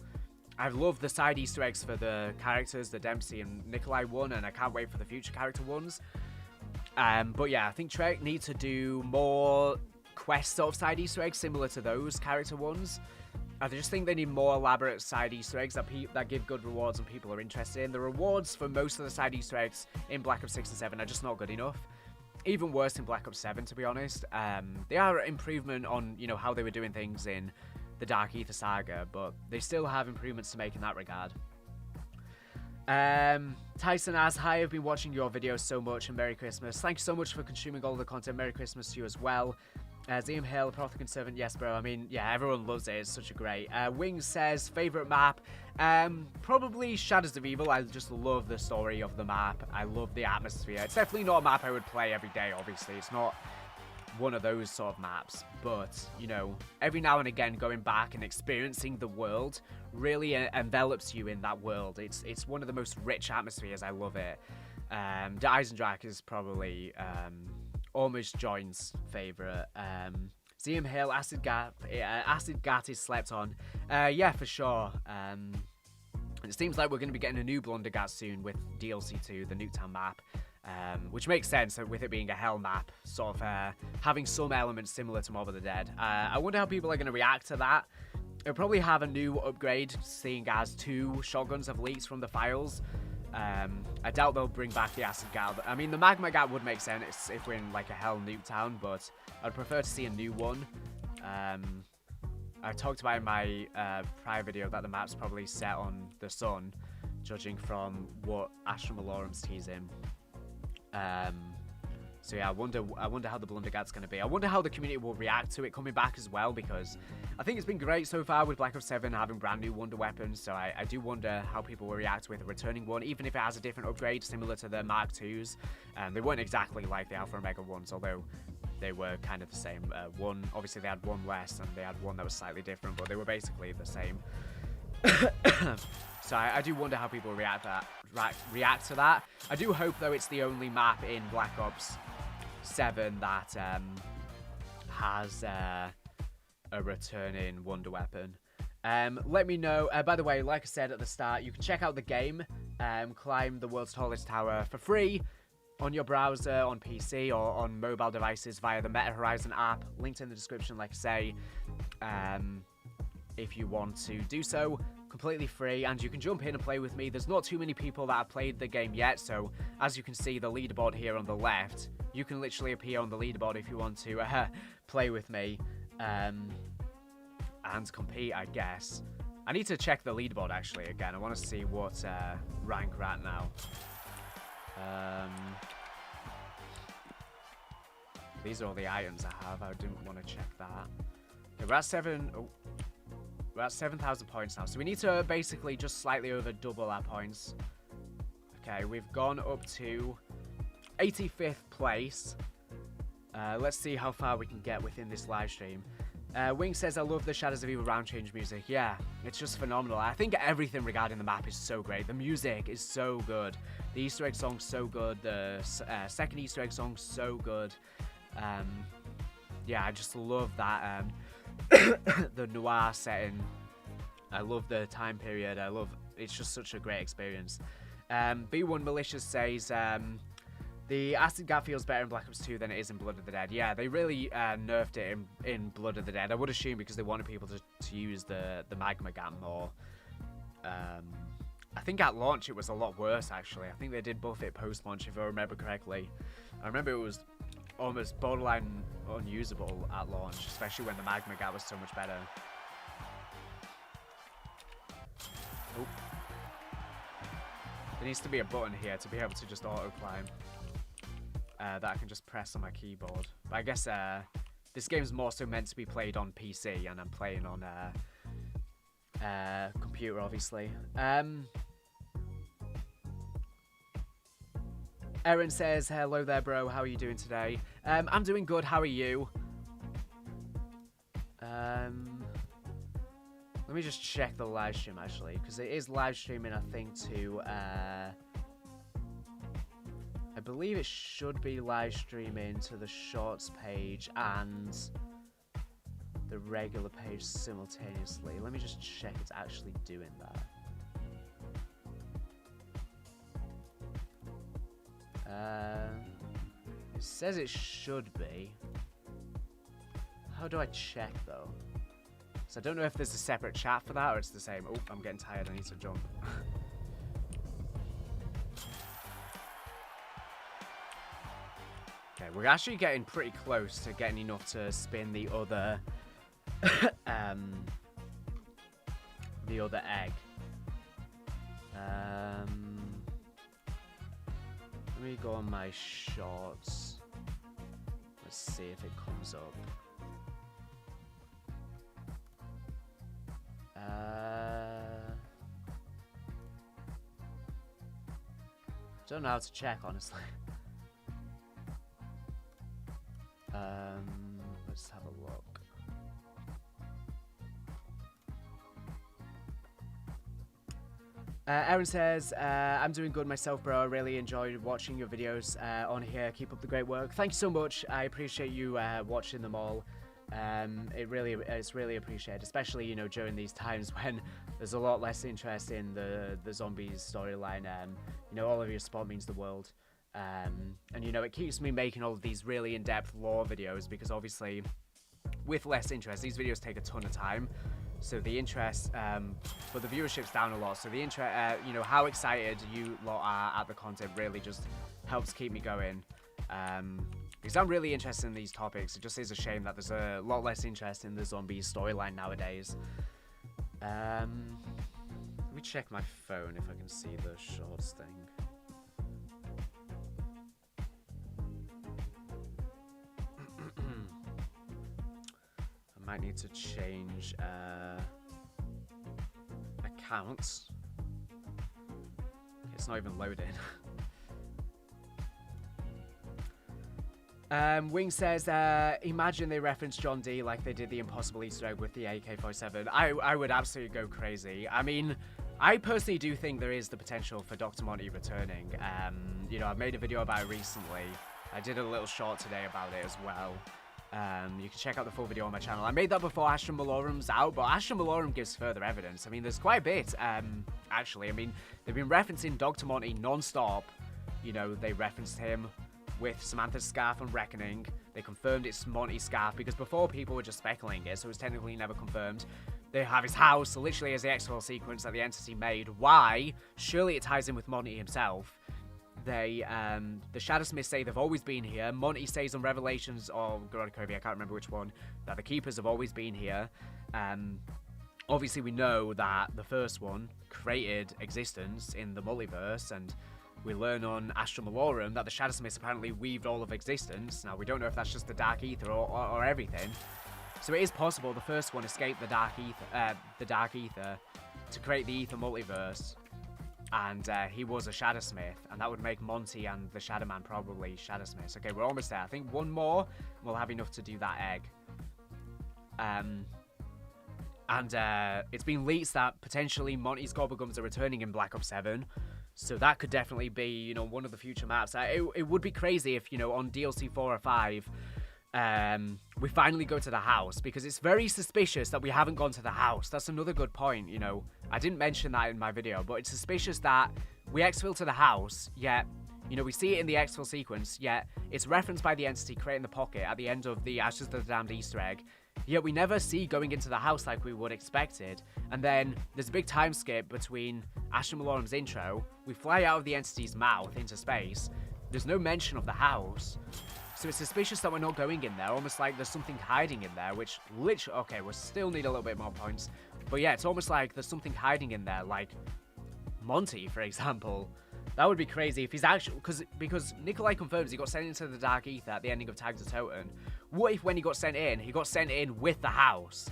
I've loved the side Easter eggs for the characters, the Dempsey and Nikolai one, and I can't wait for the future character ones. But yeah, I think Treyarch need to do more quest sort of side Easter eggs similar to those character ones. I just think they need more elaborate side Easter eggs that give good rewards and people are interested in. The rewards for most of the side Easter eggs in Black Ops 6 and 7 are just not good enough. Even worse in Black Ops 7, to be honest. They are an improvement on, you know, how they were doing things in the Dark Aether Saga, but they still have improvements to make in that regard. Tyson asks, hi, I've been watching your videos so much and Merry Christmas. Thank you so much for consuming all the content. Merry Christmas to you as well. Ziam Hill, Prophet Servant, yes bro, I mean, yeah, everyone loves it, it's such a great. Wings says, favourite map, probably Shadows of Evil. I just love the story of the map, I love the atmosphere. It's definitely not a map I would play every day, obviously, it's not one of those sort of maps, but, you know, every now and again going back and experiencing the world really envelops you in that world. It's one of the most rich atmospheres, I love it. The Eisendrache is probably, almost Join's favourite. Ziam Hill, Acid Gat is slept on. Yeah, for sure. It seems like we're going to be getting a new Blundergat soon with DLC 2, the Nuketown map. Which makes sense with it being a hell map, sort of having some elements similar to Mob of the Dead. I wonder how people are going to react to that. It'll probably have a new upgrade, seeing as 2 shotguns have leaked from the files. I doubt they'll bring back the Acid Gat. I mean, the Magma Gat would make sense if we're in like a Hell Nuketown, but I'd prefer to see a new one. I talked about in my prior video that the map's probably set on the sun, judging from what Astra Malorum's teasing. So yeah, I wonder how the Blundergat's going to be. I wonder how the community will react to it coming back as well, because I think it's been great so far with Black Ops 7 having brand new wonder weapons, so I do wonder how people will react with a returning one, even if it has a different upgrade similar to the Mark IIs. They weren't exactly like the Alpha Omega ones, although they were kind of the same. Obviously they had one less and they had one that was slightly different, but they were basically the same. So I do wonder how people react to that. I do hope, though, it's the only map in Black Ops 7 that has a returning wonder weapon. Let me know. By the way, like I said at the start, you can check out the game, climb the world's tallest tower for free on your browser, on PC, or on mobile devices via the Meta Horizon app. Linked in the description, like I say. If you want to do so, completely free, and you can jump in and play with me. There's not too many people that have played the game yet, so as you can see the leaderboard here on the left, you can literally appear on the leaderboard if you want to play with me and compete, I guess. I need to check the leaderboard actually again. I want to see what rank we're at now. These are all the items I have. I didn't want to check that. Okay, we're at 7. Oh. We're at 7,000 points now, so we need to basically just slightly over double our points. Okay, we've gone up to 85th place. Let's see how far we can get within this live stream. Wing says, I love the Shadows of Evil round change music. Yeah, it's just phenomenal. I think everything regarding the map is so great. The music is so good. The Easter egg song's so good. The second Easter egg song's so good. Yeah, I just love that. The noir setting. I love the time period. It's just such a great experience. B1 Malicious says the Acid Gat feels better in Black Ops 2 than it is in Blood of the Dead. Yeah, they really nerfed it in Blood of the Dead. I would assume because they wanted people to use the Magma Gat more. I think at launch it was a lot worse actually. I think they did buff it post launch if I remember correctly. I remember it was almost borderline unusable at launch, especially when the magma gap was so much better. Oop. There needs to be a button here to be able to just auto-climb. That I can just press on my keyboard. But I guess this game's more so meant to be played on PC, and I'm playing on computer, obviously. Erin says, hello there, bro. How are you doing today? I'm doing good. How are you? Let me just check the live stream, actually, because it is live streaming, I think, to... I believe it should be live streaming to the shorts page and the regular page simultaneously. Let me just check it's actually doing that. It says it should be. How do I check, though? So I don't know if there's a separate chat for that or it's the same. Oh, I'm getting tired. I need to jump. Okay, we're actually getting pretty close to getting enough to spin the other the other egg. Let me go on my shorts. Let's see if it comes up. Don't know how to check, honestly. Let's have a look. Aaron says, I'm doing good myself, bro. I really enjoyed watching your videos on here. Keep up the great work. Thank you so much. I appreciate you watching them all. It's really appreciated, especially, you know, during these times when there's a lot less interest in the zombies storyline. You know, all of your support means the world. And, you know, it keeps me making all of these really in-depth lore videos because, obviously, with less interest, these videos take a ton of time. So the interest, but the viewership's down a lot. So the interest, you know, how excited you lot are at the content really just helps keep me going. Because I'm really interested in these topics. It just is a shame that there's a lot less interest in the zombies storyline nowadays. Let me check my phone if I can see the shorts thing. I might need to change accounts. It's not even loading. Wing says, imagine they reference John D like they did the impossible Easter egg with the AK-47. I would absolutely go crazy. I mean, I personally do think there is the potential for Dr. Monty returning. You know, I made a video about it recently. I did a little short today about it as well. You can check out the full video on my channel. I made that before Astra Malorum's out, but Astra Malorum gives further evidence. I mean, there's quite a bit, actually. I mean, they've been referencing Dr. Monty non-stop. You know, they referenced him with Samantha's scarf on Reckoning. They confirmed it's Monty's scarf, because before people were just speculating it, so it was technically never confirmed. They have his house, literally as the X-Fil sequence that the Entity made. Why? Surely it ties in with Monty himself. They, the Shadowsmiths say they've always been here. Monty says on Revelations, or God Kirby, I can't remember which one, that the Keepers have always been here. Obviously we know that the first one created existence in the multiverse, and we learn on Astra Malorum that the Shadowsmiths apparently weaved all of existence. Now, we don't know if that's just the Dark Ether or everything. So it is possible the first one escaped the Dark Ether to create the Ether multiverse. And he was a Shadowsmith, and that would make Monty and the Shadow Man probably Shadowsmiths. Okay, we're almost there. I think one more, and we'll have enough to do that egg. It's been leaked that potentially Monty's Gobblegums are returning in Black Ops 7. So that could definitely be, you know, one of the future maps. It would be crazy if, you know, on DLC 4 or 5, we finally go to the house, because it's very suspicious that we haven't gone to the house. That's another good point, you know. I didn't mention that in my video, but it's suspicious that we exfil to the house, yet, you know, we see it in the exfil sequence, yet it's referenced by the Entity creating the pocket at the end of the Ashes of the Damned Easter egg, yet we never see going into the house like we would expected. And then there's a big time skip between Astra Malorum's intro, we fly out of the Entity's mouth into space, there's no mention of the house. So it's suspicious that we're not going in there, almost like there's something hiding in there, which literally, okay, we still need a little bit more points. But yeah, it's almost like there's something hiding in there, like Monty, for example. That would be crazy if he's actually, because Nikolai confirms he got sent into the Dark Ether at the ending of Tag to Toten. What if when he got sent in with the house,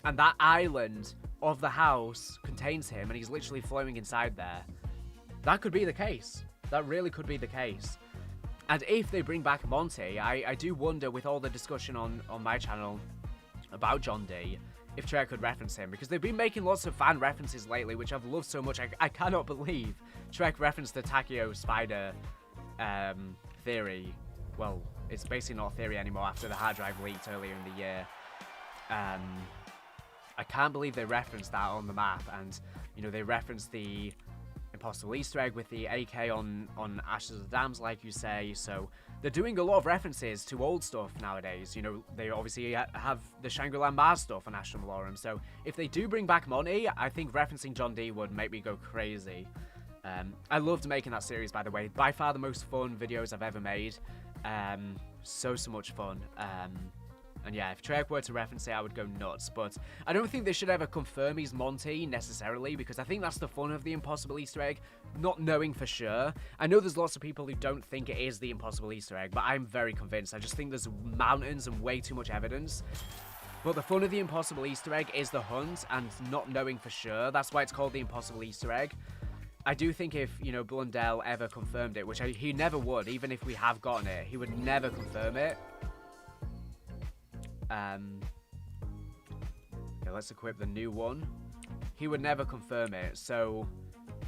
and that island of the house contains him, and he's literally floating inside there? That could be the case. That really could be the case. And if they bring back Monty, I do wonder, with all the discussion on my channel about John D, if Trek could reference him, because they've been making lots of fan references lately, which I've loved so much. I cannot believe Trek referenced the Takeo spider theory. Well, it's basically not a theory anymore after the hard drive leaked earlier in the year. I can't believe they referenced that on the map, and you know, they referenced the impossible Easter egg with the AK on Ashes of the Dams, like you say. So they're doing a lot of references to old stuff nowadays. You know, they obviously have the Shangri-La Mars stuff on Astra Malorum. So if they do bring back Monty, I think referencing John D would make me go crazy. I loved making that series, by the way. By far the most fun videos I've ever made. So much fun. And yeah, if Treyarch were to reference it, I would go nuts. But I don't think they should ever confirm he's Monty, necessarily, because I think that's the fun of the impossible Easter egg, not knowing for sure. I know there's lots of people who don't think it is the impossible Easter egg, but I'm very convinced. I just think there's mountains and way too much evidence. But the fun of the impossible Easter egg is the hunt and not knowing for sure. That's why it's called the impossible Easter egg. I do think if, you know, Blundell ever confirmed it, which he never would, even if we have gotten it, he would never confirm it. Okay, let's equip the new one. He would never confirm it, so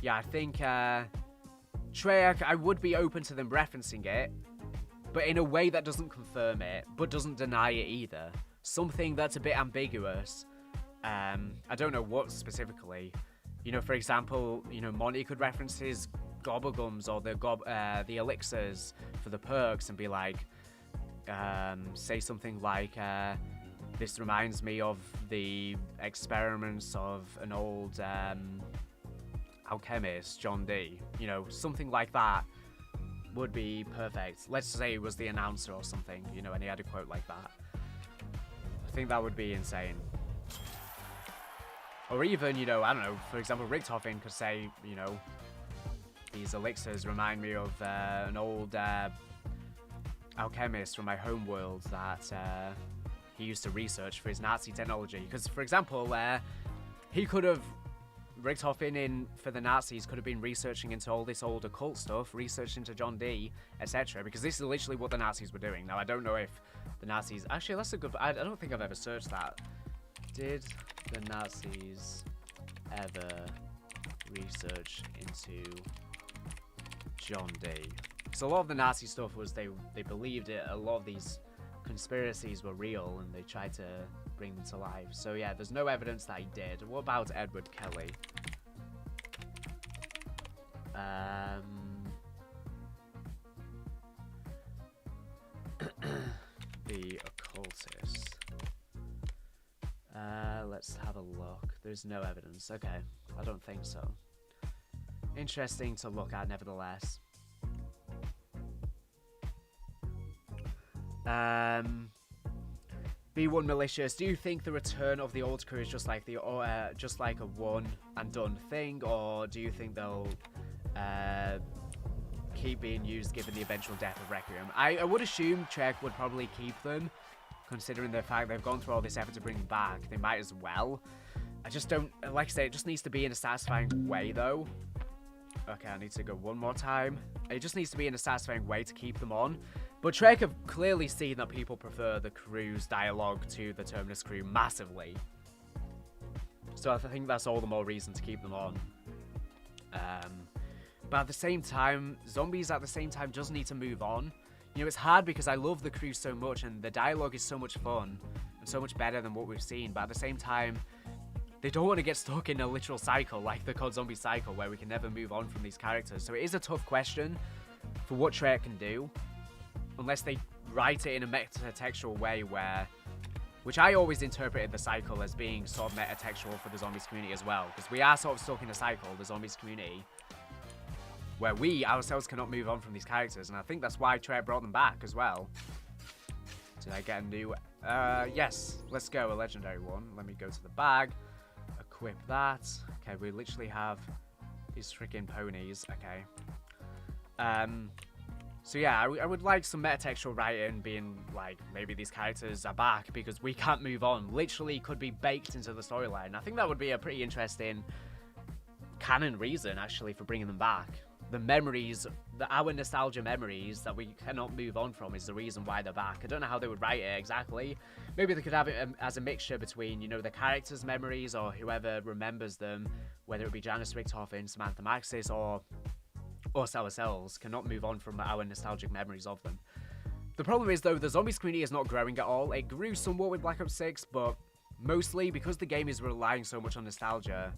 yeah, I think Treyarch, I would be open to them referencing it, but in a way that doesn't confirm it, but doesn't deny it either. Something that's a bit ambiguous. I don't know what specifically. You know, for example, you know, Monty could reference his gobblegums or the elixirs for the perks and be like, say something like, this reminds me of the experiments of an old alchemist, John D. You know, something like that would be perfect. Let's say it was the announcer or something, you know, and he had a quote like that. I think that would be insane. Or even, you know, I don't know, for example, Richtofen could say, you know, these elixirs remind me of an old alchemist from my home world that he used to research for his Nazi technology. Because, for example, he could have, Richtofen for the Nazis could have been researching into all this old occult stuff, researched into John D, etc. Because this is literally what the Nazis were doing. Now, I don't know if the Nazis, actually, that's a good, I don't think I've ever searched that. Did the Nazis ever research into John D? So a lot of the Nazi stuff was they believed it. A lot of these conspiracies were real, and they tried to bring them to life. So yeah, there's no evidence that he did. What about Edward Kelly? The occultist. Let's have a look. There's no evidence. Okay, I don't think so. Interesting to look at, nevertheless. B1 Malicious, do you think the return of the old crew is just like a one and done thing, or do you think they'll keep being used given the eventual death of Requiem? I would assume Trek would probably keep them, considering the fact they've gone through all this effort to bring them back. They might as well. I just don't, like I say, it just needs to be in a satisfying way, though. Okay, I need to go one more time. It just needs to be in a satisfying way to keep them on. But Trek have clearly seen that people prefer the crew's dialogue to the Terminus crew massively. So I think that's all the more reason to keep them on. But at the same time, Zombies at the same time does need to move on. You know, it's hard because I love the crew so much and the dialogue is so much fun and so much better than what we've seen. But at the same time, they don't want to get stuck in a literal cycle like the COD Zombies cycle where we can never move on from these characters. So it is a tough question for what Trek can do, unless they write it in a meta-textual way where, which I always interpreted the cycle as being sort of meta-textual for the Zombies community as well, because we are sort of stuck in a cycle, the Zombies community. where we ourselves cannot move on from these characters, and I think that's why Trey brought them back as well. Did I get a new... yes, let's go, a legendary one. Let me go to the bag, equip that. Okay, we literally have these freaking ponies. Okay. So yeah, I would like some metatextual writing being like, maybe these characters are back because we can't move on. Literally could be baked into the storyline. I think that would be a pretty interesting canon reason, actually, for bringing them back. The memories, our nostalgia memories that we cannot move on from is the reason why they're back. I don't know how they would write it exactly. Maybe they could have it as a mixture between, you know, the characters' memories or whoever remembers them, whether it be Janice Richtofen, Samantha Maxis, or us ourselves cannot move on from our nostalgic memories of them. The problem is, though, the Zombies community is not growing at all. It grew somewhat with Black Ops 6, but mostly because the game is relying so much on nostalgia,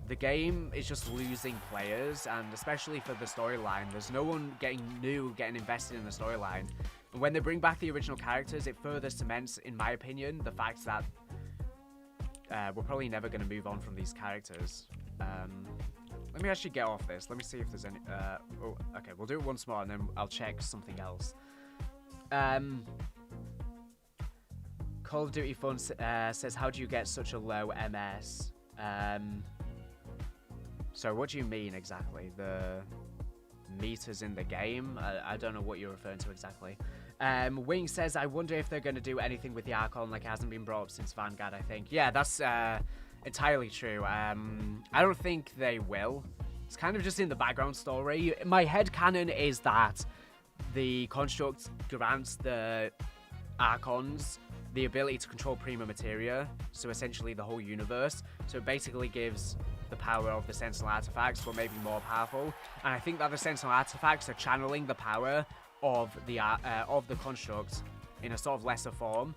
the game is just losing players, and especially for the storyline, there's no one getting invested in the storyline. And when they bring back the original characters, it further cements, in my opinion, the fact that we're probably never going to move on from these characters. Let me actually get off this. Let me see if there's any... oh, okay, we'll do it once more, and then I'll check something else. Call of Duty Fun says, how do you get such a low MS? So what do you mean exactly? The meters in the game? I don't know what you're referring to exactly. Wing says, I wonder if they're going to do anything with the Archon, like it hasn't been brought up since Vanguard, I think. Yeah, that's entirely true. I don't think they will. It's kind of just in the background story. My headcanon is that the construct grants the Archons the ability to control prima materia, so essentially the whole universe. So it basically gives the power of the Sentinel artifacts, but maybe more powerful. And I think that the Sentinel artifacts are channeling the power of the construct in a sort of lesser form.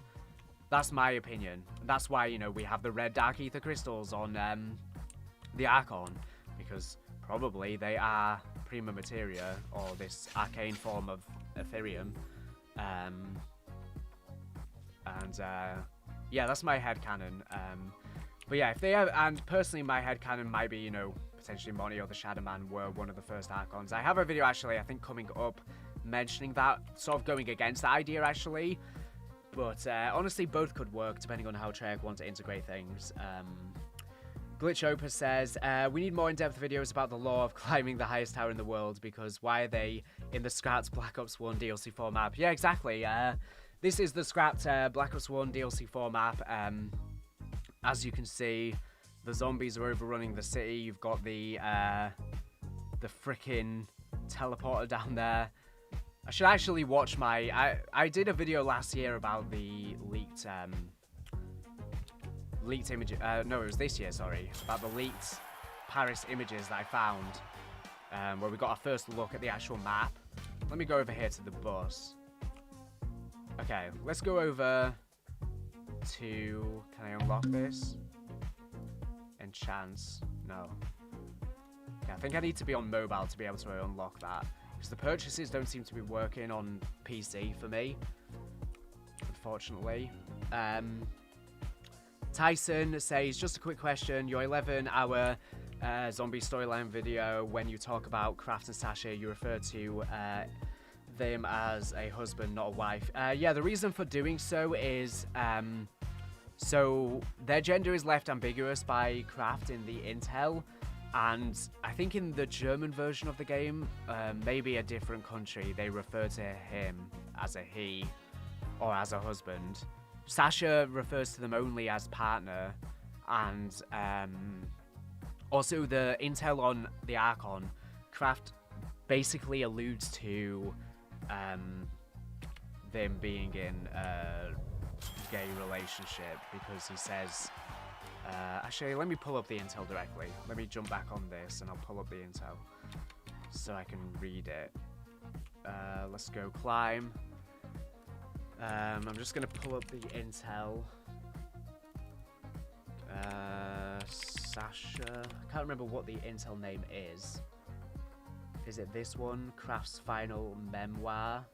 That's my opinion. That's why, you know, we have the red Dark Ether crystals on the Archon, because probably they are prima materia, or this arcane form of Ethereum. Yeah, that's my headcanon. But yeah, if they have, and personally my headcanon might be, you know, potentially Monty or the Shadow Man were one of the first Archons. I have a video actually, I think, coming up mentioning that, sort of going against the idea actually. But honestly, both could work depending on how Treyarch want to integrate things. Glitch Opus says, we need more in-depth videos about the lore of climbing the highest tower in the world, because why are they in the scrapped Black Ops 1 DLC 4 map? Yeah, exactly. This is the scrapped Black Ops 1 DLC 4 map. As you can see, the zombies are overrunning the city. You've got the frickin' teleporter down there. I should actually watch my... I did a video last year about the leaked image... no, it was this year, sorry. About the leaked Paris images that I found. Where we got our first look at the actual map. Let me go over here to the bus. Okay, let's go over to... Can I unlock this? Enchants. No. Okay, I think I need to be on mobile to be able to unlock that. Because the purchases don't seem to be working on PC for me, unfortunately. Tyson says, just a quick question. Your 11-hour zombie storyline video, when you talk about Kraft and Sasha, you refer to them as a husband, not a wife. Yeah, the reason for doing so is... so their gender is left ambiguous by Kraft in the intel. And I think in the German version of the game, maybe a different country, they refer to him as a he or as a husband. Sasha refers to them only as partner. And also the intel on the Archon, Kraft basically alludes to them being in a gay relationship, because he says... actually, let me pull up the intel directly. Let me jump back on this and I'll pull up the intel so I can read it. Let's go climb. I'm just going to pull up the intel. Sasha. I can't remember what the intel name is. Is it this one? Kraft's final memoir.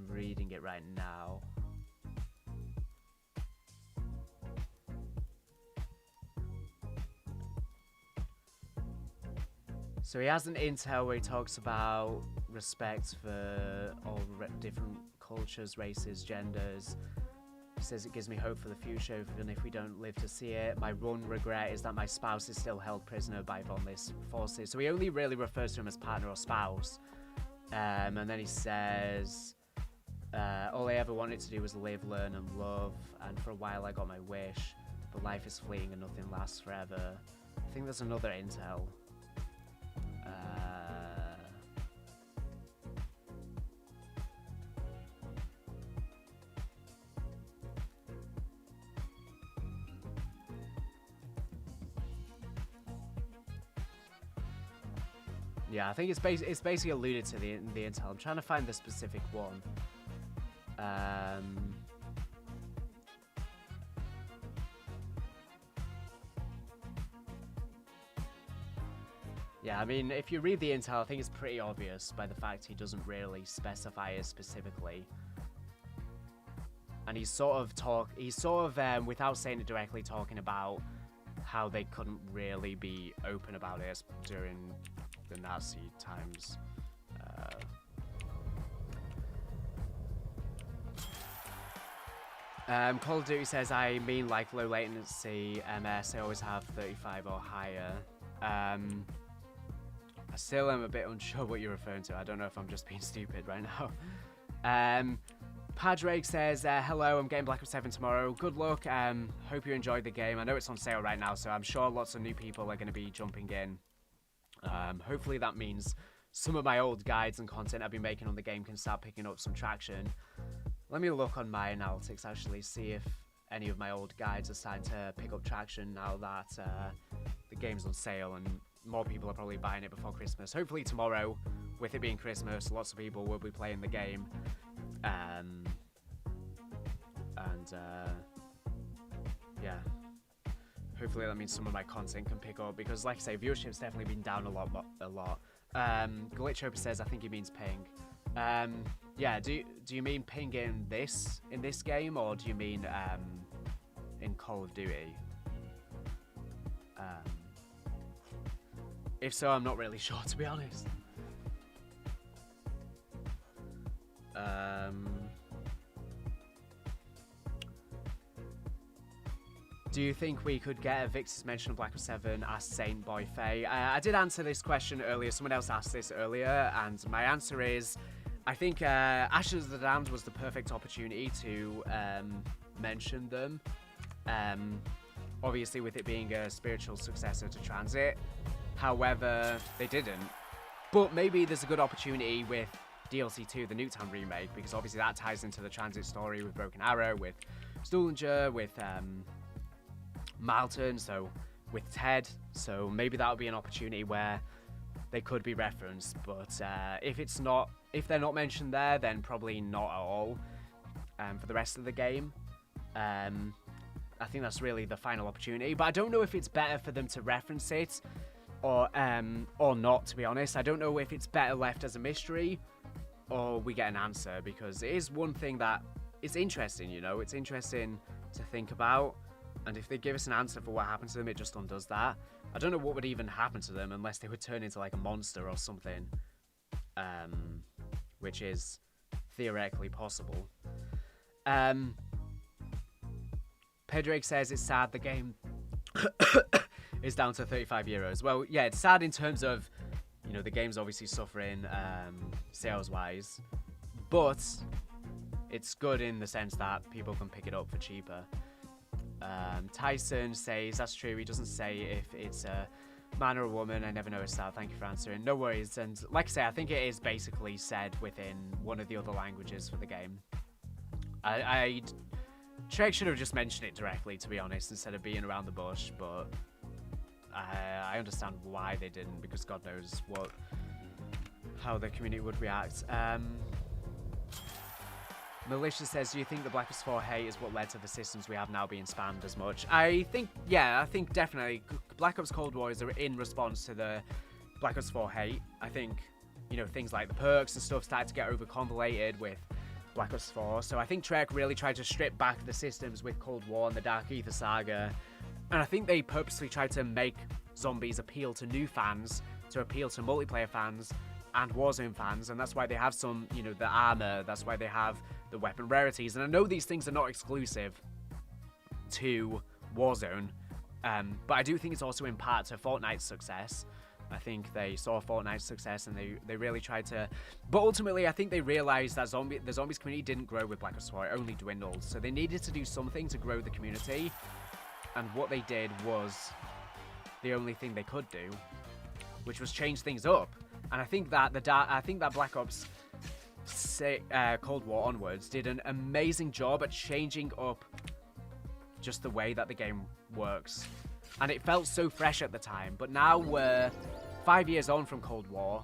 Reading it right now. So he has an intel where he talks about respect for all different cultures, races, genders. He says it gives me hope for the future, even if we don't live to see it. My one regret is that my spouse is still held prisoner by von List forces. So he only really refers to him as partner or spouse. And then he says, all I ever wanted to do was live, learn, and love. And for a while I got my wish. But life is fleeting and nothing lasts forever. I think there's another intel. Yeah, I think it's basically alluded to the intel. I'm trying to find the specific one. Yeah, I mean, if you read the intel, I think it's pretty obvious by the fact he doesn't really specify it specifically. And he's sort of, without saying it directly, talking about how they couldn't really be open about it during the Nazi times. Call of Duty says, I mean like low latency MS, I always have 35 or higher. I still am a bit unsure what you're referring to. I don't know if I'm just being stupid right now. Padraig says, hello, I'm getting Black Ops 7 tomorrow. Good luck. Hope you enjoyed the game. I know it's on sale right now, so I'm sure lots of new people are going to be jumping in. Hopefully that means some of my old guides and content I've been making on the game can start picking up some traction. Let me look on my analytics, actually, see if any of my old guides are starting to pick up traction now that the game's on sale and more people are probably buying it before Christmas. Hopefully tomorrow, with it being Christmas, lots of people will be playing the game. Yeah. Hopefully that means some of my content can pick up, because like I say, viewership's definitely been down a lot. Glitch Hope says, I think he means ping. Yeah, do you mean ping in this game, or do you mean in Call of Duty? If so, I'm not really sure, to be honest. Do you think we could get a Victor's mention of Black Ops 7 as Saint Boy Faye? I did answer this question earlier. Someone else asked this earlier, and my answer is, I think Ashes of the Damned was the perfect opportunity to mention them. Obviously, with it being a spiritual successor to Transit. However, they didn't. But maybe there's a good opportunity with DLC 2, the Nuketown remake, because obviously that ties into the Transit story with Broken Arrow, with Stullinger, with Malton, so with Ted. So maybe that'll be an opportunity where they could be referenced. But if they're not mentioned there, then probably not at all for the rest of the game. I think that's really the final opportunity. But I don't know if it's better for them to reference it or not, to be honest. I don't know if it's better left as a mystery or we get an answer, because it is one thing that is interesting, you know. It's interesting to think about, and if they give us an answer for what happened to them, it just undoes that. I don't know what would even happen to them unless they would turn into like a monster or something, which is theoretically possible. Pedrick says it's sad the game is down to €35. Well, yeah, it's sad in terms of, you know, the game's obviously suffering sales-wise, but it's good in the sense that people can pick it up for cheaper. Tyson says, that's true, he doesn't say if it's a man or a woman. I never noticed that. Thank you for answering. No worries. And like I say, I think it is basically said within one of the other languages for the game. Trek should have just mentioned it directly, to be honest, instead of being around the bush, but I understand why they didn't, because God knows how the community would react. Militia says, do you think the Black Ops 4 hate is what led to the systems we have now being spammed as much? I think definitely Black Ops Cold War is in response to the Black Ops 4 hate. I think, you know, things like the perks and stuff started to get overconvoluted with Black Ops 4. So I think Trek really tried to strip back the systems with Cold War and the Dark Ether saga. And I think they purposely tried to make Zombies appeal to new fans to appeal to multiplayer fans and Warzone fans, and that's why they have some, you know, the armor, that's why they have the weapon rarities. And I know these things are not exclusive to Warzone, but I do think it's also in part to Fortnite's success. I think they saw Fortnite's success and they really tried to... But ultimately, I think they realized that the Zombies community didn't grow with Black Ops 4, it only dwindled. So they needed to do something to grow the community, and what they did was the only thing they could do, which was change things up. And I think that Black Ops Cold War onwards did an amazing job at changing up just the way that the game works. And it felt so fresh at the time, but now we're 5 years on from Cold War.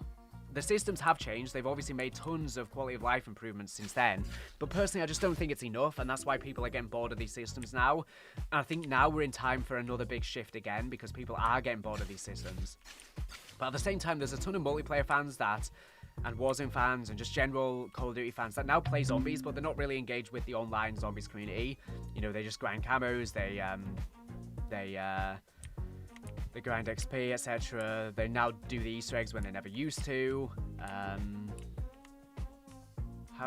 The systems have changed. They've obviously made tons of quality of life improvements since then, but personally I just don't think it's enough, and that's why people are getting bored of these systems now. And I think now we're in time for another big shift again, because people are getting bored of these systems. But at the same time, there's a ton of multiplayer fans and Warzone fans and just general Call of Duty fans that now play Zombies, but they're not really engaged with the online Zombies community. You know, they just grind camos, they grind XP, etc. They now do the Easter eggs when they never used to. How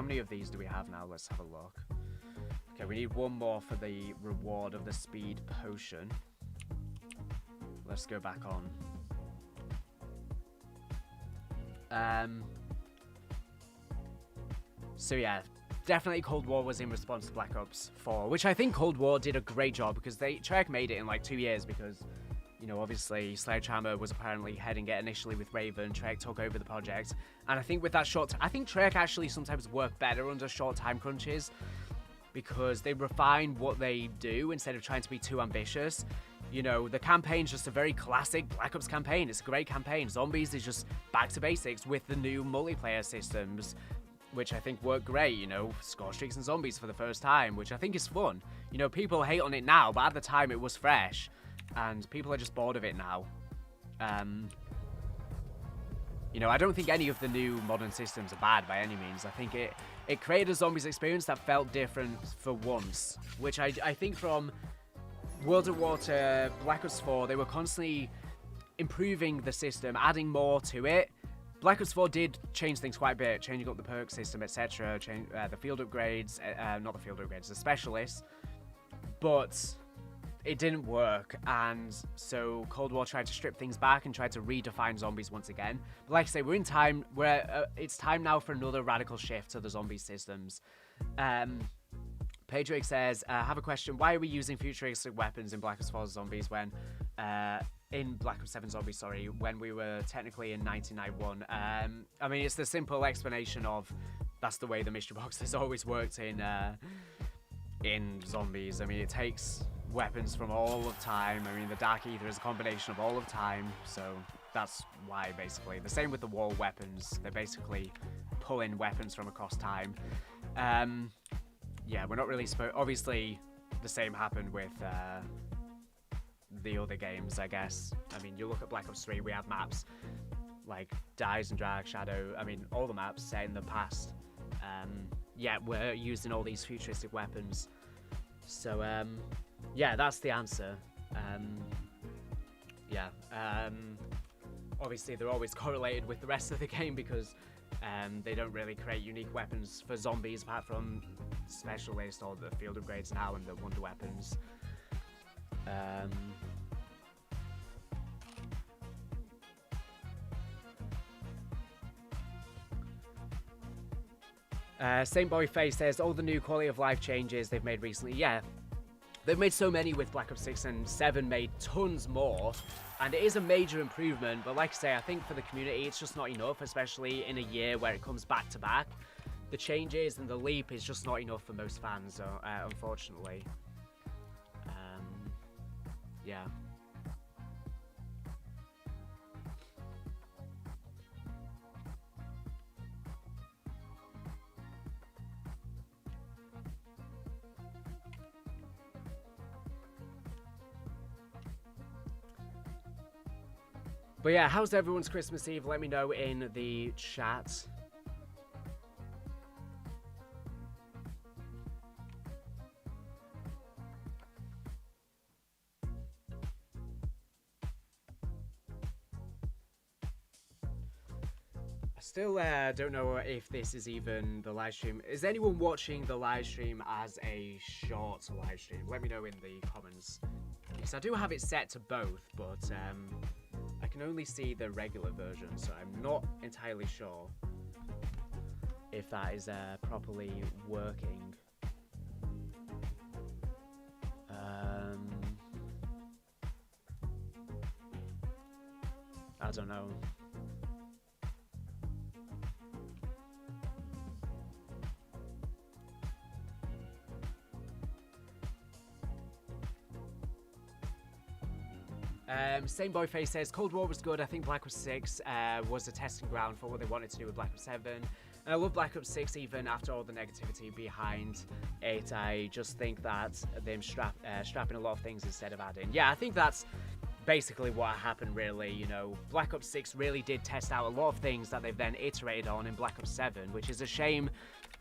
many of these do we have now? Let's have a look. Okay, we need one more for the reward of the speed potion. Let's go back on. So yeah, definitely Cold War was in response to Black Ops 4, which I think Cold War did a great job, because Treyarch made it in like 2 years, because, you know, obviously Sledgehammer was apparently heading it initially with Raven. Treyarch took over the project, and I think with that I think Treyarch actually sometimes work better under short time crunches, because they refine what they do instead of trying to be too ambitious. You know, the campaign's just a very classic Black Ops campaign. It's a great campaign. Zombies is just back to basics with the new multiplayer systems, which I think work great. You know, score streaks and zombies for the first time, which I think is fun. You know, people hate on it now, but at the time it was fresh, and people are just bored of it now. You know, I don't think any of the new modern systems are bad by any means. I think it created a Zombies experience that felt different for once, which I think from World at War to Black Ops 4, they were constantly improving the system, adding more to it. Black Ops 4 did change things quite a bit, changing up the perk system, etc., the field upgrades, not the field upgrades, the specialists, but it didn't work, and so Cold War tried to strip things back and tried to redefine Zombies once again. But like I say, we're in time where it's time now for another radical shift to the zombie systems. Pedrick says, I have a question. Why are we using futuristic weapons in Black Ops 4 Zombies when... in Black Ops 7 Zombies, sorry, when we were technically in 1991? I mean, it's the simple explanation of that's the way the mystery box has always worked in Zombies. I mean, it takes weapons from all of time. I mean, the Dark Ether is a combination of all of time, so that's why, basically. The same with the wall weapons. They basically pull in weapons from across time. Yeah, we're not really obviously, the same happened with the other games, I guess. I mean, you look at Black Ops 3, we have maps like Dies and Drag, Shadow, I mean, all the maps set in the past. Yeah, we're using all these futuristic weapons. So, yeah, that's the answer. Yeah, obviously they're always correlated with the rest of the game, because they don't really create unique weapons for zombies apart from specialist or the field upgrades now and the wonder weapons. Saint Boy Face says, all the new quality of life changes they've made recently. Yeah, they've made so many with Black Ops 6, and 7 made tons more, and it is a major improvement, but like I say, I think for the community it's just not enough, especially in a year where it comes back to back. The changes and the leap is just not enough for most fans, unfortunately. Yeah. But yeah, how's everyone's Christmas Eve? Let me know in the chat. I still don't know if this is even the live stream. Is anyone watching the live stream as a short live stream? Let me know in the comments. Because I do have it set to both, but I can only see the regular version, so I'm not entirely sure if that is properly working. I don't know. Same boy face says Cold War was good. I think Black Ops 6 was a testing ground for what they wanted to do with Black Ops 7. And I love Black Ops 6 even after all the negativity behind it. I just think that them strapping a lot of things instead of adding. Yeah, I think that's basically what happened really. You know, Black Ops 6 really did test out a lot of things that they've then iterated on in Black Ops 7, which is a shame.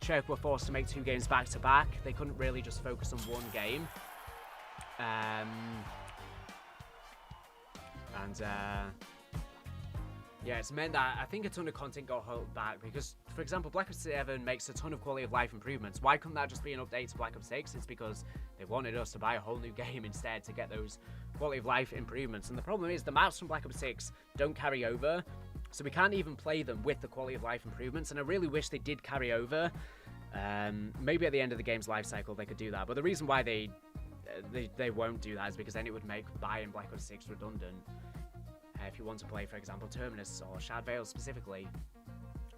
Treyarch were forced to make 2 games back to back. They couldn't really just focus on one game. Yeah, it's meant that I think a ton of content got held back because, for example, Black Ops 7 makes a ton of quality of life improvements. Why couldn't that just be an update to Black Ops 6? It's because they wanted us to buy a whole new game instead to get those quality of life improvements. And the problem is the maps from Black Ops 6 don't carry over, so we can't even play them with the quality of life improvements. And I really wish they did carry over. Maybe at the end of the game's life cycle they could do that. But the reason why they won't do that is because then it would make buying Black Ops 6 redundant. If you want to play, for example, Terminus or Shad Vale specifically.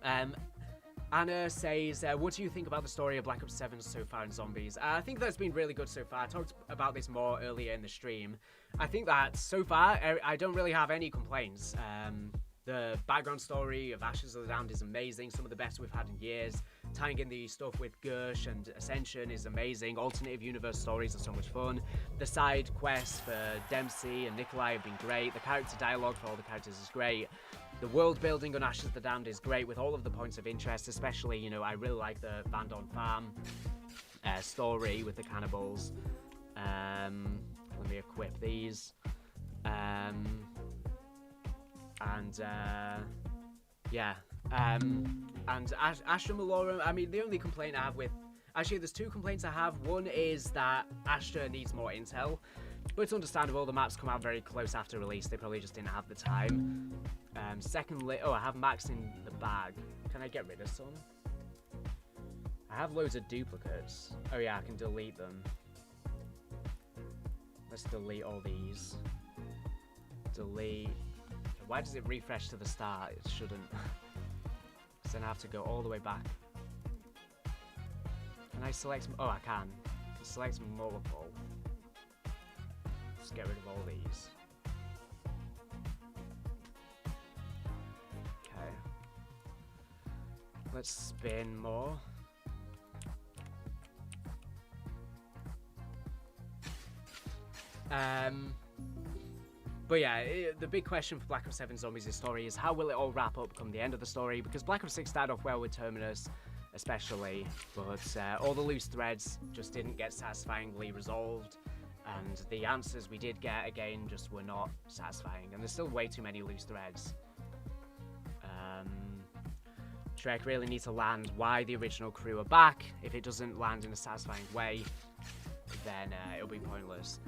Anna says, what do you think about the story of Black Ops 7 so far in Zombies? I think that's been really good so far. I talked about this more earlier in the stream. I think that so far, I don't really have any complaints. The background story of Ashes of the Damned is amazing, some of the best we've had in years. Tying in the stuff with Gersh and Ascension is amazing. Alternative universe stories are so much fun. The side quests for Dempsey and Nikolai have been great. The character dialogue for all the characters is great. The world building on Ashes of the Damned is great with all of the points of interest, especially, you know, I really like the Vandon Farm story with the cannibals. Let me equip these. Yeah. And Astra Malorum, I mean, the only complaint I have with... Actually, there's 2 complaints I have. One is that Astra needs more intel. But it's understandable, the maps come out very close after release. They probably just didn't have the time. Secondly... Oh, I have Max in the bag. Can I get rid of some? I have loads of duplicates. Oh yeah, I can delete them. Let's delete all these. Delete... Why does it refresh to the start? It shouldn't. So then I have to go all the way back. Can I select... Oh, I can. I can select multiple. Just get rid of all these. Okay. Let's spin more. But yeah, the big question for Black Ops 7 Zombies' story is how will it all wrap up come the end of the story? Because Black Ops 6 started off well with Terminus, especially, but all the loose threads just didn't get satisfyingly resolved, and the answers we did get, again, just were not satisfying, and there's still way too many loose threads. Trek really needs to land why the original crew are back. If it doesn't land in a satisfying way, then it'll be pointless.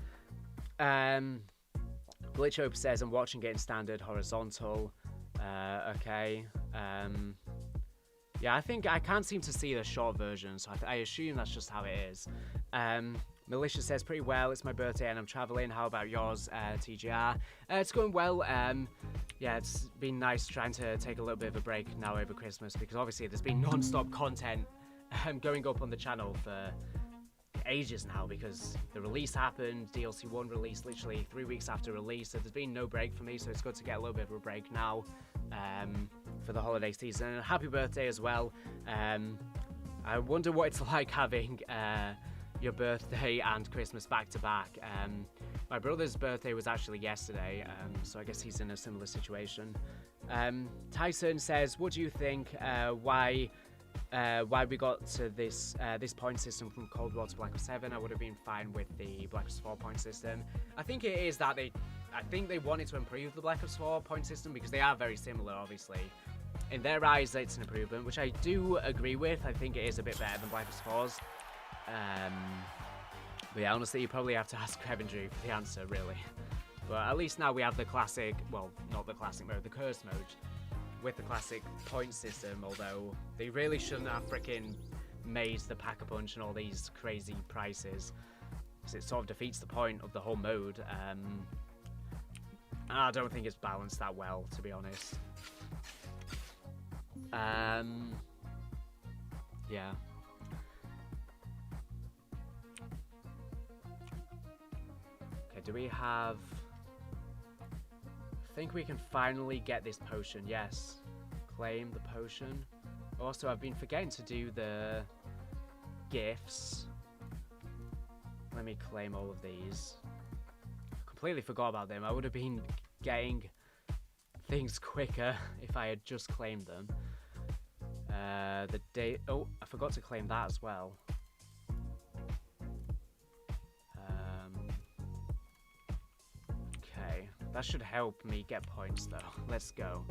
Glitch Hope says, I'm watching it in standard horizontal. Okay. Yeah, I think I can't seem to see the short version, so I assume that's just how it is. Militia says, pretty well. It's my birthday and I'm traveling. How about yours, TGR? It's going well. Yeah, it's been nice trying to take a little bit of a break now over Christmas, because obviously there's been non-stop content going up on the channel for ages now, because the release happened, DLC 1 released literally 3 weeks after release, so there's been no break for me, so it's good to get a little bit of a break now for the holiday season. And happy birthday as well. I wonder what it's like having your birthday and Christmas back to back. My brother's birthday was actually yesterday, so I guess he's in a similar situation. Tyson says, what do you think why we got to this point system from Cold War to Black Ops 7? I would have been fine with the Black Ops 4 point system. I think it is that I think they wanted to improve the Black Ops 4 point system because they are very similar, obviously. in their eyes, it's an improvement, which I do agree with. I think it is a bit better than Life is 4's. But yeah, honestly, you probably have to ask Kevin Drew for the answer, really. But at least now we have the classic, well, not the classic mode, the cursed mode, with the classic point system, although they really shouldn't have frickin' made the Pack-a-Punch and all these crazy prices, because it sort of defeats the point of the whole mode. I don't think it's balanced that well, to be honest. Yeah. Okay, do we have... I think we can finally get this potion, yes. Claim the potion. Also, I've been forgetting to do the gifts. Let me claim all of these. Completely forgot about them. I would have been getting things quicker if I had just claimed them. The date... Oh, I forgot to claim that as well. Okay, that should help me get points though. Let's go.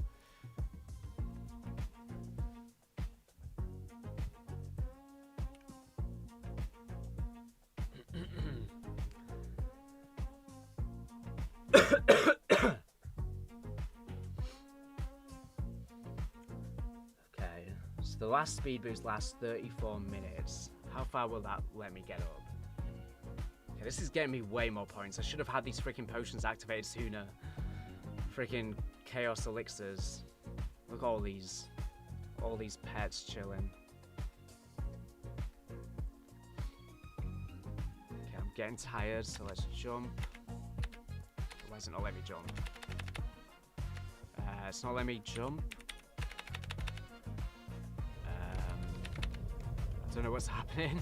The last speed boost lasts 34 minutes. How far will that let me get up? Okay, this is getting me way more points. I should have had these freaking potions activated sooner. Freaking chaos elixirs. Look at all these pets chilling. Okay, I'm getting tired, so let's jump. Why is it not letting me jump? It's not letting me jump. I don't know what's happening.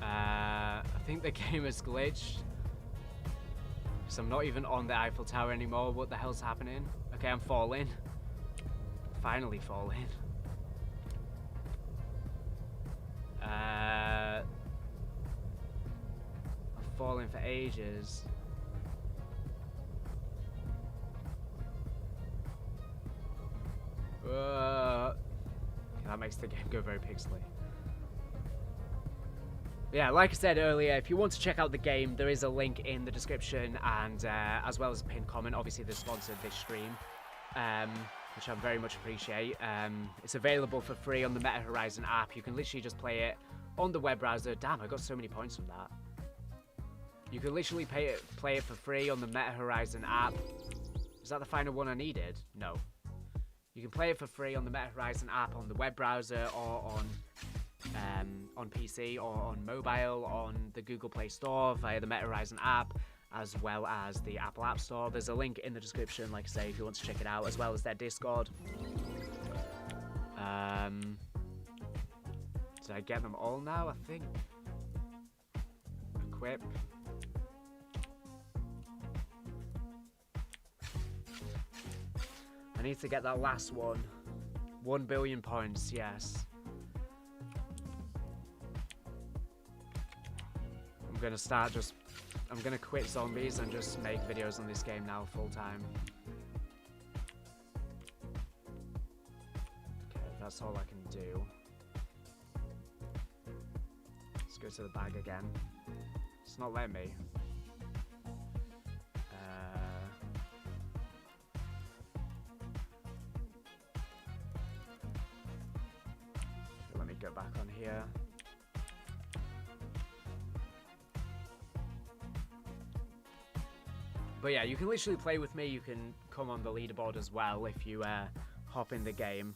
I think the game has glitched. Because I'm not even on the Eiffel Tower anymore. What the hell's happening? Okay, I'm falling. Finally falling. I've fallen for ages. That makes the game go very pixely. Yeah, like I said earlier, if you want to check out the game, there is a link in the description, and as well as a pinned comment. Obviously, they sponsored this stream, which I very much appreciate. It's available for free on the Meta Horizon app. You can literally just play it on the web browser. Damn, I got so many points from that. You can literally play it for free on the Meta Horizon app. Is that the final one I needed? No. You can play it for free on the Meta Horizon app on the web browser or on PC or on mobile on the Google Play Store via the Meta Horizon app, as well as the Apple App Store. There's a link in the description, like I say, if you want to check it out, as well as their Discord. Did I get them all now? I think. Equip. I need to get that last one. 1 billion points, yes. I'm gonna quit Zombies and just make videos on this game now full time. Okay, that's all I can do. Let's go to the bag again. It's not letting me. Let me go back on here. But yeah, you can literally play with me. You can come on the leaderboard as well if you hop in the game.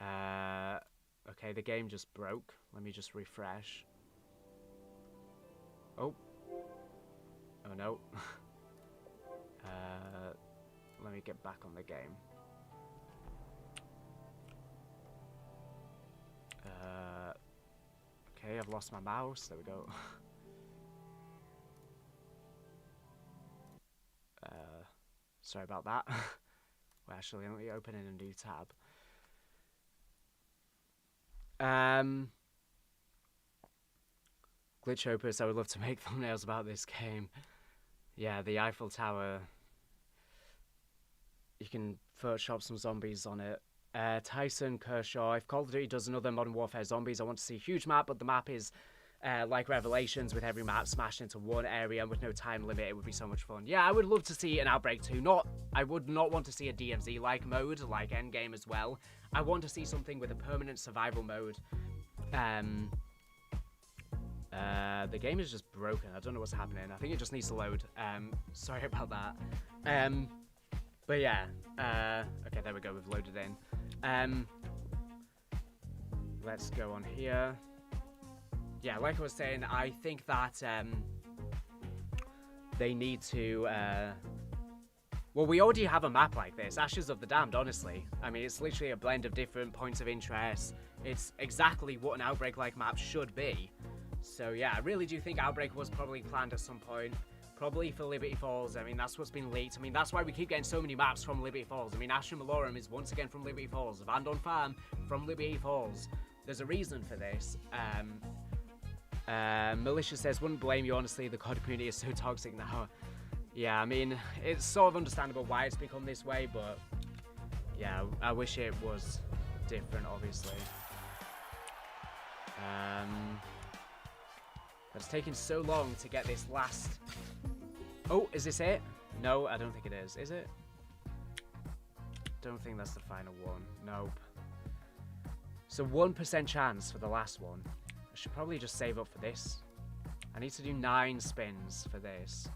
Okay, the game just broke. Let me just refresh. Oh. Oh no. Let me get back on the game. Okay, I've lost my mouse. There we go. Sorry about that. Well, actually, let me open in a new tab. Glitch Opus, I would love to make thumbnails about this game. Yeah, the Eiffel Tower. You can Photoshop some zombies on it. Tyson Kershaw, if Call of Duty does another Modern Warfare Zombies, I want to see a huge map, but the map is like Revelations, with every map smashed into one area and with no time limit. It would be so much fun. Yeah, I would love to see an Outbreak 2. I would not want to see a DMZ-like mode, like Endgame as well. I want to see something with a permanent survival mode. The game is just broken. I don't know what's happening. I think it just needs to load. Sorry about that. But yeah. Okay, there we go. We've loaded in. Let's go on here. Yeah, like I was saying, I think that they need to... well, we already have a map like this, Ashes of the Damned, honestly. I mean, it's literally a blend of different points of interest. It's exactly what an Outbreak-like map should be. So yeah, I really do think Outbreak was probably planned at some point. Probably for Liberty Falls. I mean, that's what's been leaked. I mean, that's why we keep getting so many maps from Liberty Falls. I mean, Ashton Malorum is once again from Liberty Falls. Abandoned Farm from Liberty Falls. There's a reason for this. Militia says, wouldn't blame you, honestly. The COD community is so toxic now. Yeah, I mean, it's sort of understandable why it's become this way, but yeah, I wish it was different, obviously. It's taken so long to get this last... Oh, is this it? No, I don't think it is. Is it? Don't think that's the final one. Nope. So 1% chance for the last one. I should probably just save up for this. I need to do 9 spins for this.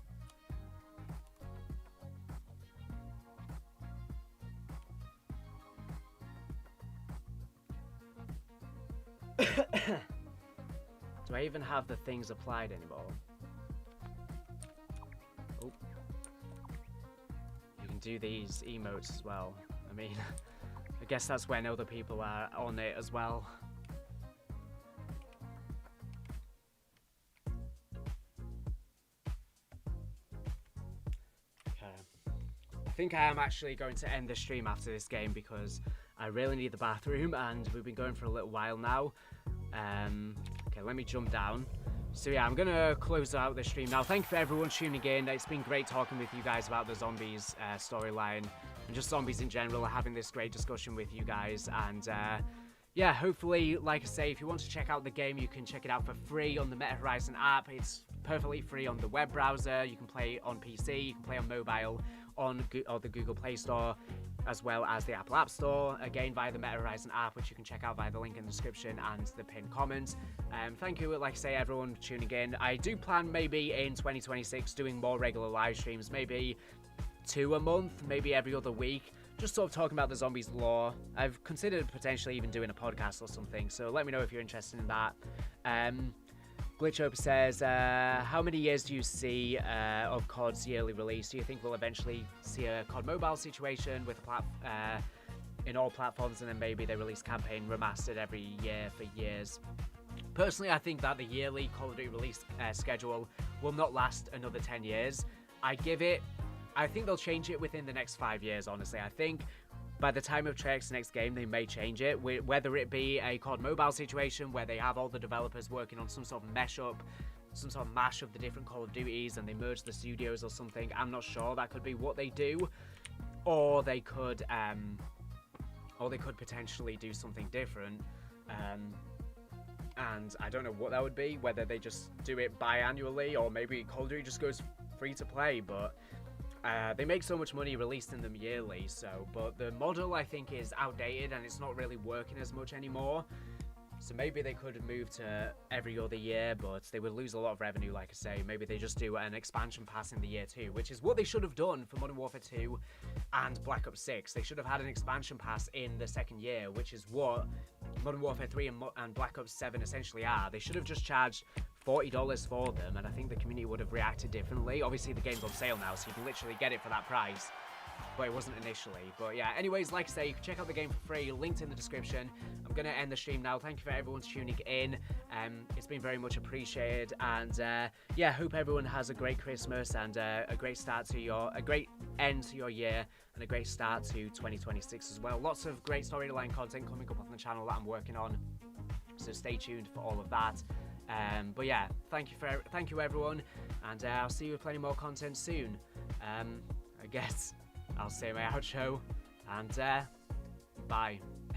Do I even have the things applied anymore? Oh. You can do these emotes as well. I mean, I guess that's when other people are on it as well. Okay. I think I am actually going to end the stream after this game because I really need the bathroom and we've been going for a little while now. Okay, let me jump down. So yeah, I'm going to close out the stream now. Thank you for everyone tuning in. It's been great talking with you guys about the Zombies storyline and just zombies in general, having this great discussion with you guys. And yeah, hopefully, like I say, if you want to check out the game, you can check it out for free on the Meta Horizon app. It's perfectly free on the web browser. You can play on PC, you can play on mobile, on the Google Play Store, as well as the Apple App Store, again via the Meta Horizon app, which you can check out via the link in the description and the pinned comment. Thank you, like I say, everyone for tuning in. I do plan maybe in 2026 doing more regular live streams, maybe 2 a month, maybe every other week, just sort of talking about the Zombies lore. I've considered potentially even doing a podcast or something, so let me know if you're interested in that. Glitchope says, how many years do you see of COD's yearly release? Do you think we'll eventually see a COD mobile situation with in all platforms, and then maybe they release campaign remastered every year for years? Personally, I think that the yearly Call of Duty release schedule will not last another 10 years. I think they'll change it within the next 5 years, honestly. I think by the time of Treyarch's next game, they may change it, whether it be a COD mobile situation where they have all the developers working on some sort of mash of the different Call of Duties and they merge the studios or something. I'm not sure. That could be what they do, or they could potentially do something different. And I don't know what that would be, whether they just do it biannually or maybe Call of Duty just goes free to play, but they make so much money releasing them yearly, but the model I think is outdated and it's not really working as much anymore. So maybe they could move to every other year, but they would lose a lot of revenue, like I say. Maybe they just do an expansion pass in the year 2, which is what they should have done for Modern Warfare 2 and Black Ops 6. They should have had an expansion pass in the second year, which is what Modern Warfare 3 and Black Ops 7 essentially are. They should have just charged $40 for them, and I think the community would have reacted differently. Obviously, the game's on sale now, so you can literally get it for that price, but it wasn't initially. But yeah, anyways, like I say, you can check out the game for free, linked in the description. I'm going to end the stream now. Thank you for everyone tuning in. It's been very much appreciated, and yeah, hope everyone has a great Christmas and a great end to your year, and a great start to 2026 as well. Lots of great storyline content coming up on the channel that I'm working on, so stay tuned for all of that. But yeah, thank you everyone, and I'll see you with plenty more content soon. I guess I'll say my outro. And bye.